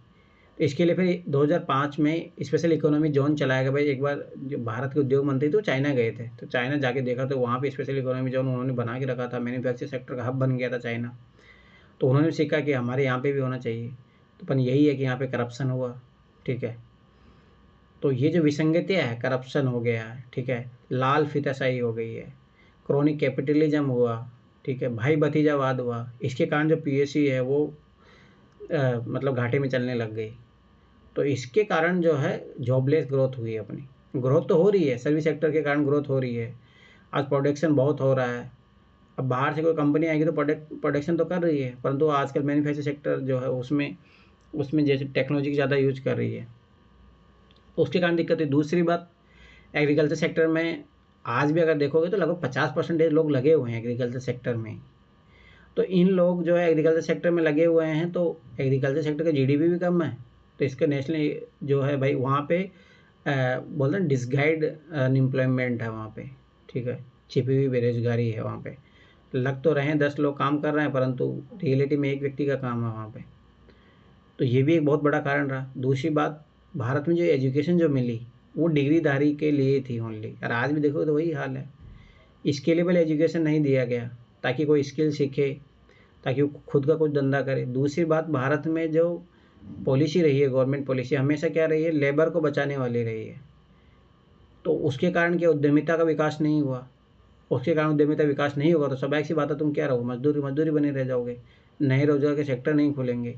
तो इसके लिए फिर 2005 में स्पेशल इकोनॉमी जोन चलाया गया। भाई एक बार जो भारत के उद्योग मंत्री तो चाइना गए थे, तो चाइना जाके देखा तो वहाँ पे स्पेशल इकोनॉमी जोन उन्होंने बना के रखा था, मैन्युफैक्चर सेक्टर का हब बन गया था चाइना। तो उन्होंने सीखा कि हमारे यहाँ पे भी होना चाहिए। तो पर यही है कि यहाँ पे करप्शन हुआ, ठीक है। तो ये जो विसंगतियाँ है, करप्शन हो गया है, ठीक है, लाल फीताशाही हो गई है, क्रोनिक कैपिटलिज्म हुआ, ठीक है, भाई भतीजावाद हुआ। इसके कारण जो पीएसयू है वो मतलब घाटे में चलने लग गई। तो इसके कारण जो है जॉबलेस ग्रोथ हुई है। अपनी ग्रोथ तो हो रही है, सर्विस सेक्टर के कारण ग्रोथ हो रही है, आज प्रोडक्शन बहुत हो रहा है। अब बाहर से कोई कंपनी आएगी तो प्रोडक्शन तो कर रही है, परंतु आजकल मैन्युफैक्चर सेक्टर जो है उसमें जैसे टेक्नोलॉजी की ज़्यादा यूज कर रही है, उसके कारण दिक्कत है। दूसरी बात, एग्रीकल्चर सेक्टर में आज भी अगर देखोगे तो लगभग 50% लोग लगे हुए हैं एग्रीकल्चर सेक्टर में। तो इन लोग जो है एग्रीकल्चर सेक्टर में लगे हुए हैं, तो एग्रीकल्चर सेक्टर का जीडीपी भी कम है, तो इसका नेशनल जो है भाई वहाँ पे बोलते हैं डिसगाइड अनएम्प्लॉयमेंट है वहाँ पे, ठीक है, छिपी हुई बेरोजगारी है वहाँ पे। लग तो रहे हैं 10 लोग काम कर रहे हैं, परंतु रियलिटी में एक व्यक्ति का काम है वहाँ पे। तो ये भी एक बहुत बड़ा कारण रहा। दूसरी बात, भारत में जो एजुकेशन जो मिली वो डिग्रीधारी के लिए थी ओनली, और आज भी देखो तो वही हाल है। स्केलेबल एजुकेशन नहीं दिया गया ताकि कोई स्किल सीखे, ताकि वो खुद का कुछ धंधा करे। दूसरी बात, भारत में जो पॉलिसी रही है, गवर्नमेंट पॉलिसी हमेशा क्या रही है, लेबर को बचाने वाली रही है। तो उसके कारण क्या, उद्यमिता का विकास नहीं हुआ। उसके कारण उद्यमिता विकास नहीं होगा तो स्वाभाविक सी बात है, तुम क्या रहोगे, मजदूरी बने रह जाओगे, नए रोजगार के सेक्टर नहीं खुलेंगे।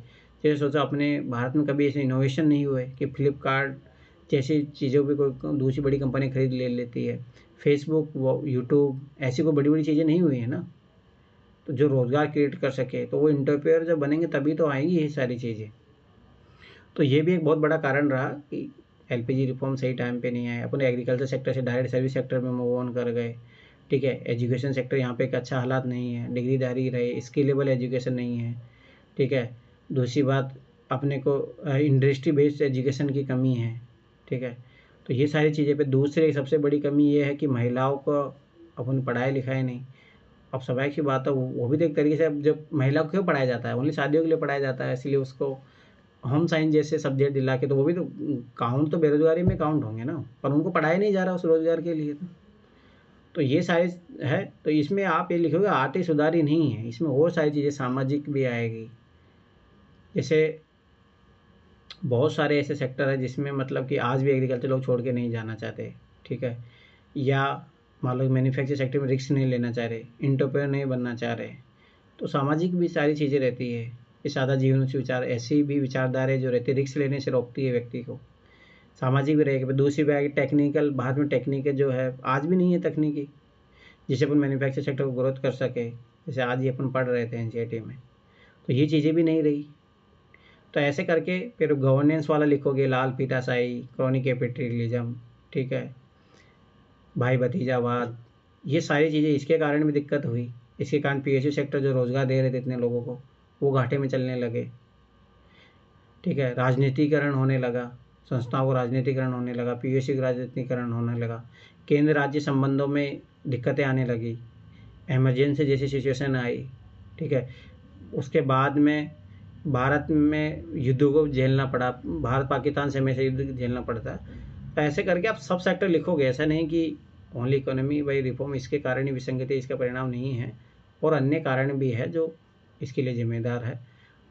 जैसे सोचो अपने भारत में कभी ऐसे इनोवेशन नहीं हुए कि फ्लिपकार्ट जैसी चीज़ों पर कोई दूसरी बड़ी कंपनी खरीद ले लेती है, फेसबुक, यूट्यूब, ऐसी कोई बड़ी बड़ी चीज़ें नहीं हुई है ना। तो जो रोज़गार क्रिएट कर सके, तो वो एंटरप्रेन्योर जब बनेंगे तभी तो आएंगी ये सारी चीज़ें। तो ये भी एक बहुत बड़ा कारण रहा कि एलपीजी रिफॉर्म सही टाइम पे नहीं आया। अपने एग्रीकल्चर सेक्टर से डायरेक्ट सर्विस सेक्टर में मूव ऑन कर गए, ठीक है। एजुकेशन सेक्टर यहाँ पे एक अच्छा हालात नहीं है, डिग्रीधारी रहे, स्किलेबल एजुकेशन नहीं है, ठीक है। दूसरी बात, अपने को इंडस्ट्री बेस्ड एजुकेशन की कमी है, ठीक है। तो ये सारी चीज़ें पे दूसरे सबसे बड़ी कमी ये है कि महिलाओं को अपन पढ़ाया लिखाया नहीं। अब स्वाभाविक सी बात है, वो भी तो एक तरीके से, अब जब महिला को क्यों पढ़ाया जाता है, ओनली शादियों के लिए पढ़ाया जाता है, इसलिए उसको होम साइंस जैसे सब्जेक्ट दिला के, तो वो भी तो काउंट तो बेरोजगारी में काउंट होंगे ना, पर उनको पढ़ाया नहीं जा रहा उस रोजगार के लिए। तो ये सारे है। तो इसमें आप ये लिखोगे आर्थिक सुधार ही नहीं है, इसमें और सारी चीज़ें सामाजिक भी आएगी। जैसे बहुत सारे ऐसे सेक्टर है जिसमें मतलब कि आज भी एग्रीकल्चर लोग छोड़ के नहीं जाना चाहते, ठीक है। या मान लो मैन्युफैक्चर सेक्टर में रिस्क नहीं लेना चाह रहे, एंटरप्रेन्योर नहीं बनना चाह रहे, तो सामाजिक भी सारी चीज़ें रहती है। ये सादा जीवन से विचार, ऐसी भी विचारधारा जो रहती है रिस्क लेने से रोकती है व्यक्ति को, सामाजिक भी रहेगी। दूसरी बात, टेक्निकल, भारत में टेक्निक जो है आज भी नहीं है तकनीकी, जिससे अपन मैन्युफैक्चर सेक्टर को ग्रोथ कर सके, जैसे आज ही अपन पढ़ रहे थे एनसीईआरटी में, तो ये चीज़ें भी नहीं रही। तो ऐसे करके फिर गवर्नेंस वाला लिखोगे, लाल फीताशाही, क्रोनिक कैपिटलिज्म, ठीक है, भाई भतीजावाद, ये सारी चीज़ें इसके कारण भी दिक्कत हुई। इसके कारण पीएसयू सेक्टर जो रोज़गार दे रहे थे इतने लोगों को, वो घाटे में चलने लगे, ठीक है। राजनीतिकरण होने लगा, संस्थाओं को राजनीतिकरण होने लगा, पीएसयू का राजनीतिकरण होने लगा, केंद्र राज्य संबंधों में दिक्कतें आने लगी, इमरजेंसी जैसी सिचुएशन आई, ठीक है। उसके बाद में भारत में युद्धों को झेलना पड़ा, भारत पाकिस्तान से हमेशा युद्ध झेलना पड़ता है। तो ऐसे करके आप सब सेक्टर लिखोगे, ऐसा नहीं कि ओनली इकोनॉमी बाई रिफॉर्म इसके कारण ही विसंगति, इसका परिणाम नहीं है, और अन्य कारण भी है जो इसके लिए जिम्मेदार है।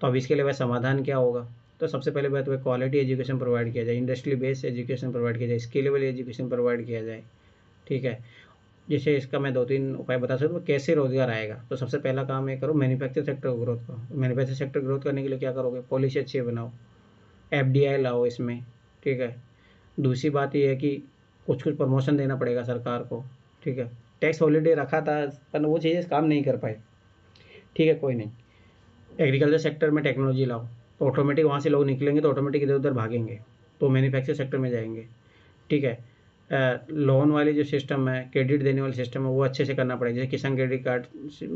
तो अब इसके लिए वह समाधान क्या होगा? तो सबसे पहले बात वह क्वालिटी एजुकेशन प्रोवाइड किया जाए, इंडस्ट्री बेस्ड एजुकेशन प्रोवाइड किया जाए, स्केलेबल एजुकेशन प्रोवाइड किया जाए। ठीक है, जैसे इसका मैं 2-3 उपाय बता सकता हूँ कैसे रोजगार आएगा। तो सबसे पहला काम है करो मैन्युफैक्चर सेक्टर को ग्रोथ करो। मैन्युफैक्चर सेक्टर ग्रोथ करने के लिए क्या करोगे? पॉलिसी अच्छी बनाओ, FDI लाओ इसमें। ठीक है, दूसरी बात ये है कि कुछ कुछ प्रमोशन देना पड़ेगा सरकार को। ठीक है, टैक्स हॉलीडे रखा था पर वो चीज़ें काम नहीं कर पाए। ठीक है, कोई नहीं। एग्रीकल्चर सेक्टर में टेक्नोलॉजी लाओ, तो ऑटोमेटिक वहाँ से लोग निकलेंगे तो ऑटोमेटिक इधर उधर भागेंगे, तो मैन्युफैक्चर सेक्टर में जाएंगे। ठीक है, लोन वाली जो सिस्टम है, क्रेडिट देने वाली सिस्टम है, वो अच्छे से करना पड़ेगा। जैसे किसान क्रेडिट कार्ड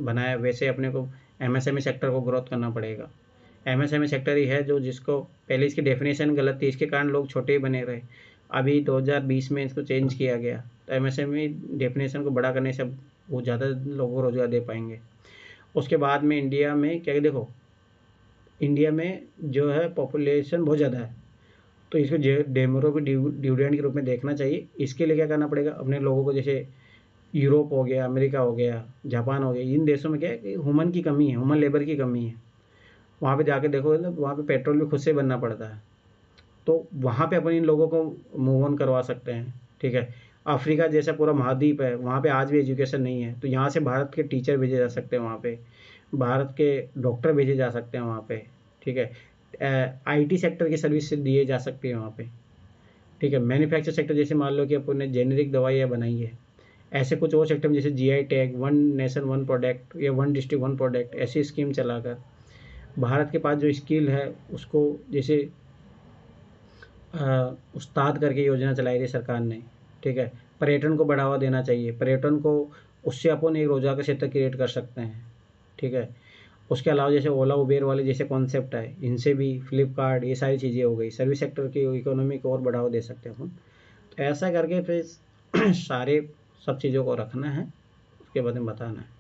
बनाया वैसे अपने को MSME सेक्टर को ग्रोथ करना पड़ेगा। MSME सेक्टर ही है जो जिसको पहले इसकी डेफिनेशन गलत थी, इसके कारण लोग छोटे ही बने रहे। अभी 2020 में इसको चेंज किया गया, तो MSME डेफिनेशन को बड़ा करने से अब वो ज़्यादा लोगों को रोजगार दे पाएंगे। उसके बाद में इंडिया में क्या, देखो इंडिया में जो है पॉपुलेशन बहुत ज़्यादा है, तो इसको डेमोग्राफिक डिविडेंड के रूप में देखना चाहिए। इसके लिए क्या करना पड़ेगा? अपने लोगों को, जैसे यूरोप हो गया, अमेरिका हो गया, जापान हो गया, इन देशों में क्या है कि ह्यूमन की कमी है, ह्यूमन लेबर की कमी है। वहाँ पे जाके देखो ना, वहाँ पे पेट्रोल भी खुद से बनना पड़ता है, तो वहाँ पे अपन इन लोगों को मूव ऑन करवा सकते हैं। ठीक है, अफ्रीका जैसा पूरा महाद्वीप है, वहाँ पे आज भी एजुकेशन नहीं है, तो यहाँ से भारत के टीचर भेजे जा सकते हैं वहाँ पे, भारत के डॉक्टर भेजे जा सकते हैं वहाँ पे। ठीक है, IT सेक्टर की सर्विस दिए जा सकती है वहाँ पे। ठीक है, मैन्युफैक्चर सेक्टर जैसे मान लो कि अपन ने जेनेरिक दवाइयाँ बनाई है, ऐसे कुछ और सेक्टर में जैसे GI tag, one nation one product या वन डिस्ट्रिक्ट वन प्रोडक्ट, ऐसी स्कीम चलाकर भारत के पास जो स्किल है उसको, जैसे उस्ताद करके योजना चलाई थी सरकार ने। ठीक है, पर्यटन को बढ़ावा देना चाहिए, पर्यटन को, उससे अपन एक रोजगार का क्षेत्र क्रिएट कर सकते हैं। ठीक है, उसके अलावा जैसे ओला उबेर वाले जैसे कॉन्सेप्ट है, इनसे भी, फ्लिपकार्ट, ये सारी चीज़ें हो गई, सर्विस सेक्टर की इकोनॉमी को और बढ़ावा दे सकते हैं अपन। तो ऐसा करके फिर सारे सब चीज़ों को रखना है, उसके बाद में बताना है।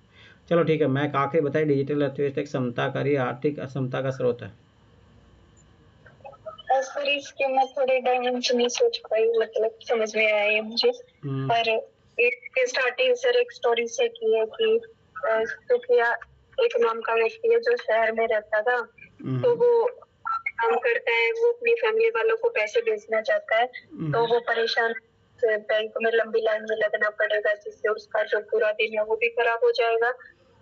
चलो ठीक है, मैं आखिरी बताए, डिजिटल अर्थव्यवस्था एक समताकारी आर्थिक असमता का स्रोत है। as पर इसके मैं थोड़े डायमेंशन नहीं सोच पाई, मतलब समझ में आया ये मुझे। पर इसके स्टार्टिंग सर एक स्टोरी से की है कि सुखिया एक नाम का व्यक्ति है जो शहर में रहता था, तो वो काम करता है, वो अपनी फैमिली वालों को पैसे भेजना चाहता है, तो वो परेशान, बैंक में लंबी लाइन में लगना पड़ेगा, जिससे उसका जो पूरा दिन है वो भी खराब हो जाएगा,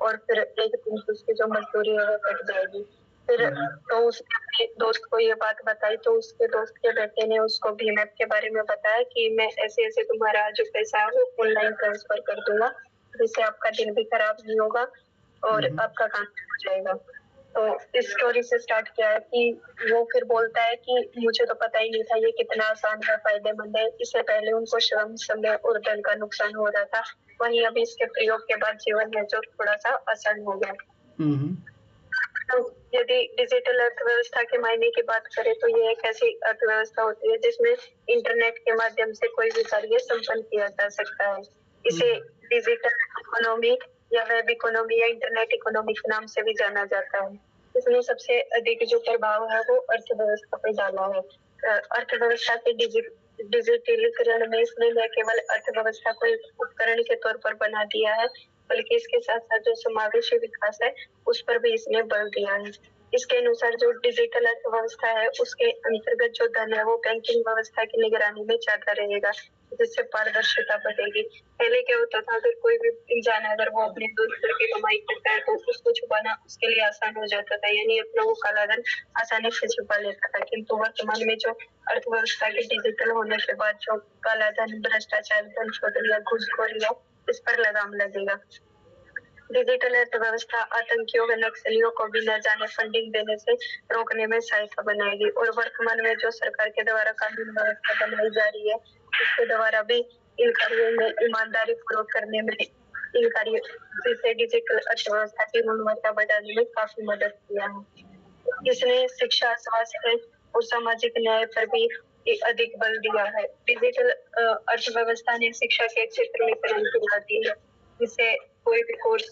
और फिर एक दिन उसकी जो मजदूरी है वो कट जाएगी। फिर तो उसने अपने दोस्त को ये बात बताई, तो उसके दोस्त के बेटे ने उसको भीम ऐप के बारे में बताया कि मैं ऐसे ऐसे तुम्हारा जो पैसा है वो ऑनलाइन ट्रांसफर कर दूंगा, जिससे आपका दिन भी खराब नहीं होगा और आपका काम हो जाएगा। तो इस स्टोरी से स्टार्ट किया है कि वो फिर बोलता है कि मुझे तो पता ही नहीं था ये कितना आसान है, फायदेमंद है, इससे पहले उनको श्रम, समय और धन का नुकसान हो रहा था, वहीं अभी इसके प्रयोग के बाद जीवन है जो थोड़ा सा आसान हो गया। तो यदि डिजिटल अर्थव्यवस्था के मायने की बात करें तो ये एक ऐसी अर्थव्यवस्था होती है जिसमें इंटरनेट के माध्यम से कोई भी कार्य संपन्न किया जा सकता है। इसे डिजिटल इकोनॉमी या वेब इकोनॉमी या इंटरनेट इकोनॉमी के नाम से भी जाना जाता है। इसमें सबसे अधिक जो प्रभाव है वो अर्थव्यवस्था पर डाला है। अर्थव्यवस्था के डिजिटलीकरण में इसने न केवल अर्थव्यवस्था को एक उपकरण के तौर पर बना दिया है, बल्कि इसके साथ साथ जो समावेशी विकास है उस पर भी इसने बल दिया है। इसके अनुसार जो डिजिटल अर्थव्यवस्था है उसके अंतर्गत जो धन है वो बैंकिंग व्यवस्था की निगरानी में ज्यादा रहेगा, जिससे पारदर्शिता बढ़ेगी। पहले क्या होता था, अगर कोई भी इंसान अगर वो अपने दूर करके कमाई करता है तो उसको छुपाना उसके लिए आसान हो जाता था, यानी अपना वो काला धन आसानी से छुपा लेता था। किंतु वर्तमान में जो अर्थव्यवस्था के डिजिटल होने के बाद जो काला धन, भ्रष्टाचार, धन शोधन या घूसखोरी है, इस पर लगाम लगेगा। डिजिटल अर्थव्यवस्था आतंकियों व नक्सलियों को भी न जाने फंडिंग देने से रोकने में सहायता बनाएगी, और वर्तमान में जो सरकार के द्वारा कानून व्यवस्था बनाई जा रही है उसके द्वारा भी इन कार्यों में ईमानदारी पूर्वक करने में इन कार्यों जिससे डिजिटल अर्थव्यवस्था की गुणवत्ता बढ़ाने में काफी मदद किया है। इसने शिक्षा, स्वास्थ्य और सामाजिक न्याय पर भी अधिक बल दिया है। डिजिटल अर्थव्यवस्था ने शिक्षा के क्षेत्र में क्रांति ला दी है। जिससे कोई भी कोर्स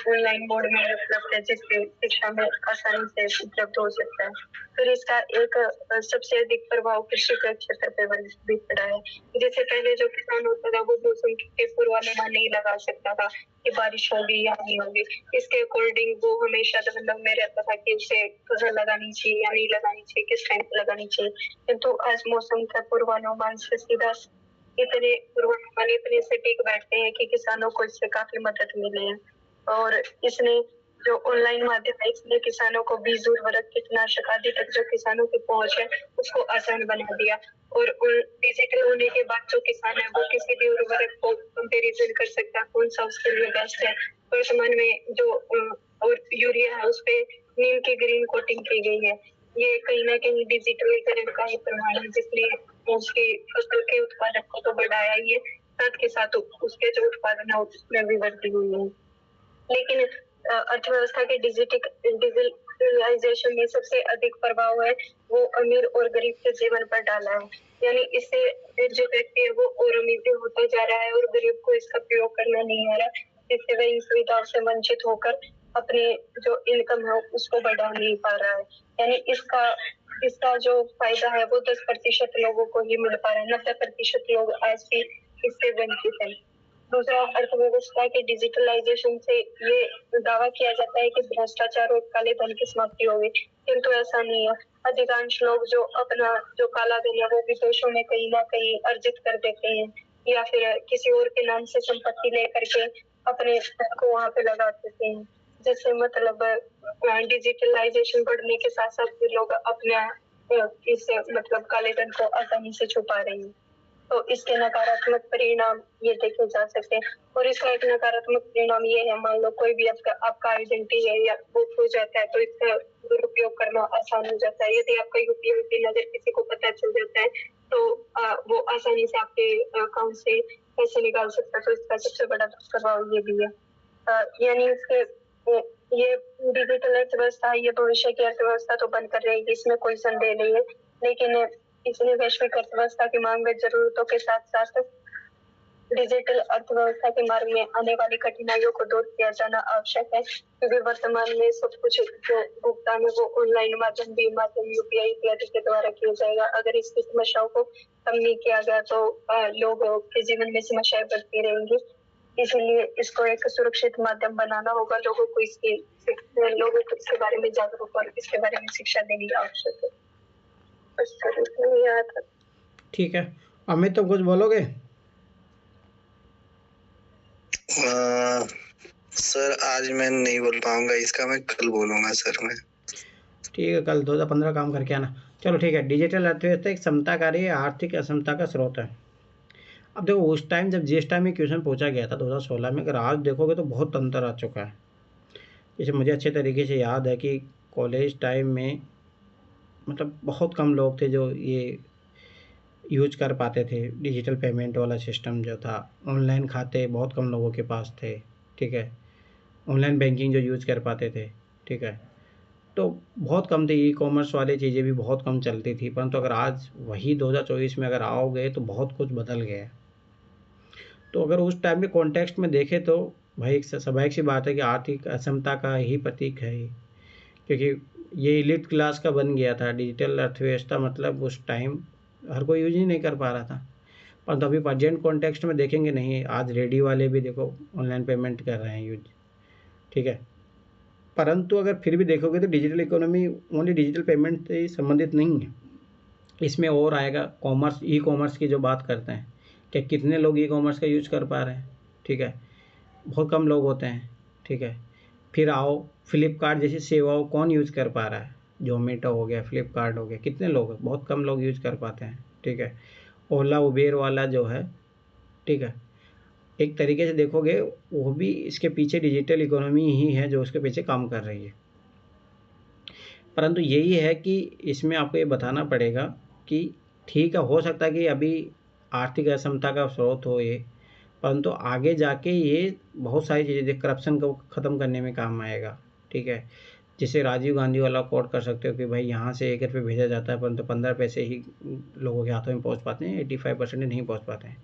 ऑनलाइन मोड में उपलब्ध है, जिससे शिक्षा में आसानी से उपलब्ध हो सकता है। फिर इसका एक सबसे अधिक प्रभाव कृषि के क्षेत्र पे भी पड़ा है। जैसे पहले जो किसान होता था वो मौसम के पूर्वानुमान नहीं लगा सकता था कि बारिश होगी या नहीं होगी। इसके अकॉर्डिंग वो हमेशा दबदब में रहता था कि उसे फसल लगानी चाहिए या नहीं लगानी चाहिए, किस टाइम पे लगानी चाहिए। किंतु आज मौसम का पूर्वानुमान से सीधा इतने सटीक बैठते हैं कि किसानों को इससे काफी मदद मिली है। और इसने जो ऑनलाइन माध्यम है, इसने किसानों को बीज, उर्वरक, कीटनाशक आदि तक जो किसानों की पहुंच है उसको आसान बना दिया। और डिजिटल होने के बाद जो किसान है वो किसी भी उर्वरक को कंपेरिजन कर सकता है, कौन सा उसके लिए बेस्ट है। वर्तमान में जो और यूरिया है उस पे नीम की ग्रीन कोटिंग की गई है। ये कहीं ना कहीं डिजिटलीकरण का ही प्रमाण है, जिसने उसके फसल के उत्पादन को तो बढ़ाया ही है, साथ के साथ उसके जो उत्पादन है उसमें भी वृद्धि हुई है। लेकिन अर्थव्यवस्था के डिजिटलाइजेशन में सबसे अधिक प्रभाव है वो अमीर और गरीब के जीवन पर डाला है। यानी इससे जो व्यक्ति है वो और अमीर होता जा रहा है और गरीब को इसका प्रयोग करना नहीं आ रहा, जिससे वह इन सुविधाओं से वंचित होकर अपने जो इनकम है उसको बढ़ा नहीं पा रहा है। यानी इसका जो फायदा है वो 10% लोगों को ही मिल पा रहा है, 90% लोग आज भी इससे वंचित है। दूसरा, अर्थव्यवस्था के डिजिटलाइजेशन से ये दावा किया जाता है कि भ्रष्टाचार और काले धन की समाप्ति होगी, किंतु ऐसा नहीं है। अधिकांश लोग जो अपना जो काला धन है वो विदेशों में कहीं ना कहीं अर्जित कर देते हैं या फिर किसी और के नाम से संपत्ति लेकर के अपने धन को वहां पे लगा देते हैं, जिससे मतलब डिजिटलाइजेशन बढ़ने के साथ साथ लोग अपने इस मतलब काले धन को आसानी से छुपा रहे हैं। तो इसके नकारात्मक परिणाम ये देखे जा सकते हैं। और इसका एक नकारात्मक परिणाम ये है, मान लो कोई भी आपका आइडेंटिटी है या वो खो जाता है तो इसका दुरुपयोग करना आसान हो जाता है। यदि आपका यूपीआई पिन अगर किसी को पता चल जाता है तो वो आसानी से आपके अकाउंट से पैसे निकाल सकता है। तो इसका सबसे बड़ा प्रभाव ये भी है। यानी इसके ये डिजिटल अर्थव्यवस्था, ये भविष्य की अर्थव्यवस्था तो बन कर रहेगी, इसमें कोई संदेह नहीं है। लेकिन इसने वैश्विक अर्थव्यवस्था की मांग व जरूरतों के साथ साथ डिजिटल अर्थव्यवस्था के मार्ग में आने वाली कठिनाइयों को दूर किया जाना आवश्यक है, क्योंकि वर्तमान में सब कुछ जो भुगतान है वो ऑनलाइन माध्यम, भी माध्यम, यूपीआई इत्यादि के द्वारा किया जाएगा। अगर इसकी समस्याओं को कम नहीं किया गया तो लोगों के जीवन में समस्याएं बढ़ती रहेंगी। इसलिए इसको एक सुरक्षित माध्यम बनाना होगा। लोगों को इसके बारे में जागरूक और इसके बारे में शिक्षा देनी आवश्यक है। ठीक है, अमित, तो कुछ बोलोगे? सर आज मैं नहीं बोल पाऊंगा, इसका मैं कल बोलूंगा सर मैं। ठीक है, कल 2015 काम करके आना। चलो ठीक है। डिजिटल अर्थव्यवस्था एक समताकारी आर्थिक असमता का स्रोत है। अब देखो, उस टाइम जब जिस टाइम ये क्वेश्चन पूछा गया था 2016 में, अगर आज देखोगे तो बहुत अंतर आ चुका है। जैसे मुझे अच्छे तरीके से याद है कि कॉलेज टाइम में मतलब बहुत कम लोग थे जो ये यूज कर पाते थे। डिजिटल पेमेंट वाला सिस्टम जो था, ऑनलाइन खाते बहुत कम लोगों के पास थे, ठीक है। ऑनलाइन बैंकिंग जो यूज कर पाते थे, ठीक है, तो बहुत कम थे। ई कॉमर्स वाली चीज़ें भी बहुत कम चलती थी। परंतु अगर आज वही 2024 में अगर आओगे तो बहुत कुछ बदल गया है। तो अगर उस टाइम के कॉन्टेक्स्ट में देखें तो भाई एक स्वाभाविक सी बात है कि आर्थिक असमता का ही प्रतीक है ये, क्योंकि ये एलिट क्लास का बन गया था डिजिटल अर्थव्यवस्था। मतलब उस टाइम हर कोई यूज ही नहीं कर पा रहा था। परंतु अभी प्रेजेंट कॉन्टेक्स्ट में देखेंगे, नहीं, आज रेडी वाले भी देखो ऑनलाइन पेमेंट कर रहे हैं यूज, ठीक है। परंतु अगर फिर भी देखोगे तो digital economy only digital payment से संबंधित नहीं है। इसमें और आएगा कॉमर्स, ई कॉमर्स की जो बात करते हैं कि कितने लोग ई कॉमर्स का यूज कर पा रहे हैं, ठीक है, बहुत कम लोग होते हैं, ठीक है। फिर आओ फ्लिपकार्ट जैसी सेवाओं कौन यूज़ कर पा रहा है, जोमेटो हो गया, फ्लिपकार्ट हो गया, कितने लोग, बहुत कम लोग यूज कर पाते हैं, ठीक है। ओला उबेर वाला जो है, ठीक है, एक तरीके से देखोगे वो भी इसके पीछे डिजिटल इकोनॉमी ही है जो उसके पीछे काम कर रही है। परंतु यही है कि इसमें आपको ये बताना पड़ेगा कि ठीक है, हो सकता है कि अभी आर्थिक असमता का स्रोत हो ये, परंतु आगे जाके ये बहुत सारी चीज़ें, करप्शन को ख़त्म करने में काम आएगा, ठीक है। जिसे राजीव गांधी वाला कोट कर सकते हो कि भाई यहाँ से 1 रुपये भेजा जाता है परंतु 15 पैसे ही लोगों के हाथों में पहुँच पाते हैं, 85% नहीं पहुँच पाते हैं।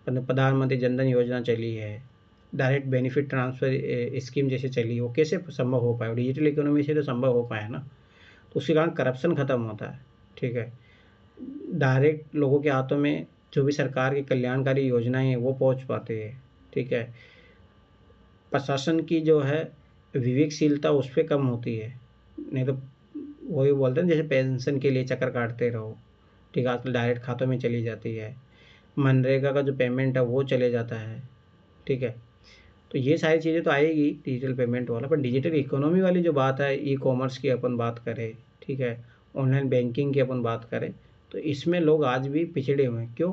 परंतु प्रधानमंत्री जनधन योजना चली है, डायरेक्ट बेनिफिट ट्रांसफ़र स्कीम जैसे चली, वो कैसे संभव हो पाए? डिजिटल इकोनॉमी से तो संभव हो पाया ना। तो उसके कारण करप्शन ख़त्म होता है, ठीक है। डायरेक्ट लोगों के हाथों में जो भी सरकार की कल्याणकारी योजनाएं हैं वो पहुंच पाती है, ठीक है। प्रशासन की जो है विवेकशीलता उस पर कम होती है, नहीं तो वही बोलते हैं जैसे पेंशन के लिए चक्कर काटते रहो, ठीक है। आजकल डायरेक्ट खातों में चली जाती है, मनरेगा का जो पेमेंट है वो चले जाता है, ठीक है। तो ये सारी चीज़ें तो आएगी डिजिटल पेमेंट वाला, पर डिजिटल इकोनॉमी वाली जो बात है, ई कॉमर्स की अपन बात करें, ठीक है, ऑनलाइन बैंकिंग की अपन बात करें, तो इसमें लोग आज भी पिछड़े हुए हैं। क्यों?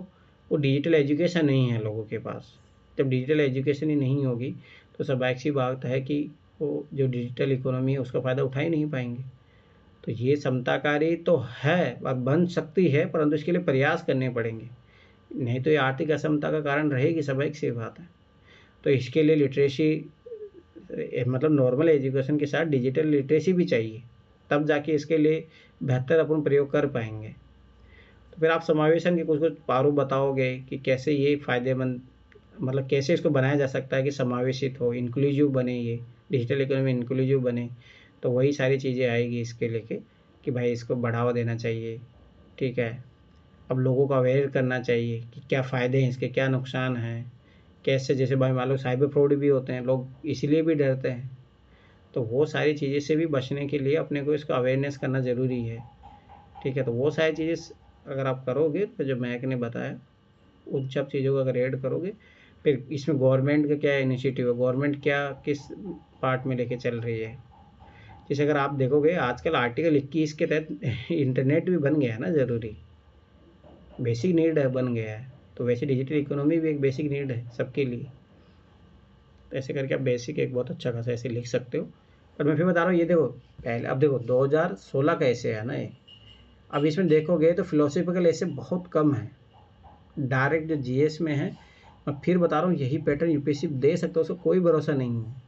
वो डिजिटल एजुकेशन नहीं है लोगों के पास। जब डिजिटल एजुकेशन ही नहीं होगी तो स्वाभाविक सी बात है कि वो जो डिजिटल इकोनॉमी है उसका फ़ायदा उठा ही नहीं पाएंगे। तो ये समताकारी तो है और बन सकती है, परंतु इसके लिए प्रयास करने पड़ेंगे, नहीं तो ये आर्थिक असमता का कारण रहेगी, स्वाभाविक सी बात है। तो इसके लिए लिटरेसी मतलब नॉर्मल एजुकेशन के साथ डिजिटल लिटरेसी भी चाहिए, तब जाके इसके लिए बेहतर अपन प्रयोग कर पाएंगे। तो फिर आप समावेशन के कुछ कुछ पारू बताओगे कि कैसे ये फ़ायदेमंद, मतलब कैसे इसको बनाया जा सकता है कि समावेशित हो, इंक्लूसिव बने, ये डिजिटल इकोनॉमी इंक्लूसिव बने। तो वही सारी चीज़ें आएगी इसके लेके कि भाई इसको बढ़ावा देना चाहिए, ठीक है। अब लोगों को अवेयर करना चाहिए कि क्या फ़ायदे हैं इसके, क्या नुकसान हैं, कैसे, जैसे भाई मान लो साइबर फ्रॉड भी होते हैं, लोग इसीलिए भी डरते हैं। तो वो सारी चीज़ें से भी बचने के लिए अपने को इसका अवेयरनेस करना ज़रूरी है, ठीक है। तो वो सारी चीज़ें अगर आप करोगे तो जो मैक ने बताया उन सब चीज़ों को अगर ऐड करोगे, फिर इसमें गवर्नमेंट का क्या इनिशिएटिव है, गवर्नमेंट क्या किस पार्ट में लेके चल रही है। जैसे अगर आप देखोगे आजकल आर्टिकल 21 के तहत इंटरनेट भी बन गया है ना, ज़रूरी बेसिक नीड है, बन गया है। तो वैसे डिजिटल इकोनॉमी भी एक बेसिक नीड है सबके लिए। तो ऐसे करके आप बेसिक एक बहुत अच्छा खासा ऐसे लिख सकते हो। पर मैं फिर बता रहा हूँ, ये देखो पहले, अब देखो 2016 का ऐसे है ना ये, अब इसमें देखोगे तो फिलोसफिकल ऐसे बहुत कम है, डायरेक्ट जो जीएस में है। मैं फिर बता रहा हूँ यही पैटर्न यूपीएससी दे सकता है, उसका कोई भरोसा नहीं है।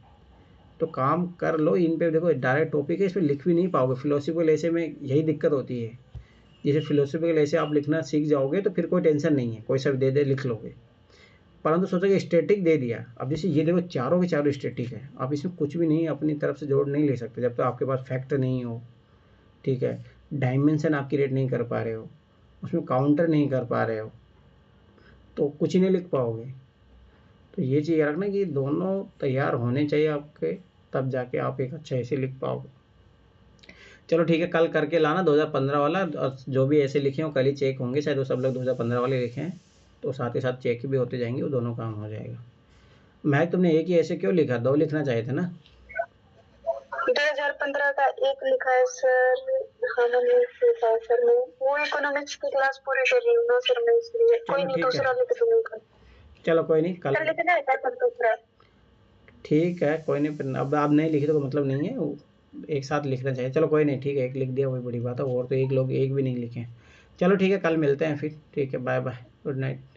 तो काम कर लो इन पे, देखो डायरेक्ट टॉपिक है, इसमें लिख भी नहीं पाओगे। फिलोसफिकल ऐसे में यही दिक्कत होती है, जैसे फिलोसफिकल ऐसे आप लिखना सीख जाओगे तो फिर कोई टेंशन नहीं है, कोई सब दे दे लिख लोगे। परंतु सोचोगे स्टैटिक दे दिया, अब जैसे ये देखो चारों के चारों स्टैटिक है, आप इसमें कुछ भी नहीं अपनी तरफ से जोड़ नहीं ले सकते जब तक आपके पास फैक्ट नहीं हो, ठीक है। डायमेंशन आप क्रिएट नहीं कर पा रहे हो, उसमें काउंटर नहीं कर पा रहे हो, तो कुछ ही नहीं लिख पाओगे। तो ये चीज़ रखना कि दोनों तैयार होने चाहिए आपके, तब जाके आप एक अच्छा ऐसे लिख पाओगे। चलो ठीक है, कल करके लाना 2015 वाला, और जो भी ऐसे लिखे हों कल ही चेक होंगे, शायद वो सब लोग 2015 वाले लिखे हैं, तो साथ ही साथ चेक भी होते जाएंगे, वो दोनों काम हो जाएगा। मैं तुमने एक ही ऐसे क्यों लिखा, 2 लिखना चाहिए था ना? 2015 का एक लिखा है सर। हाँ मैंने एक लिखा है सर, मैं वो इकोनॉमिक्स की क्लास पूरी कर रही हूँ ना सर, मैं इसलिए कोई नहीं, दूसरा लिख दूंगा। चलो कोई नहीं, कल लिखना है सर दूसरा। ठीक है, कोई नहीं, फिर अब आप नहीं लिखे तो मतलब नहीं है, वो एक साथ लिखना चाहिए। चलो कोई नहीं, ठीक है, एक लिख दिया वही बड़ी बात है, और तो एक लोग एक भी नहीं लिखे। चलो ठीक है, कल मिलते हैं फिर, ठीक है, बाय बाय, गुड नाइट।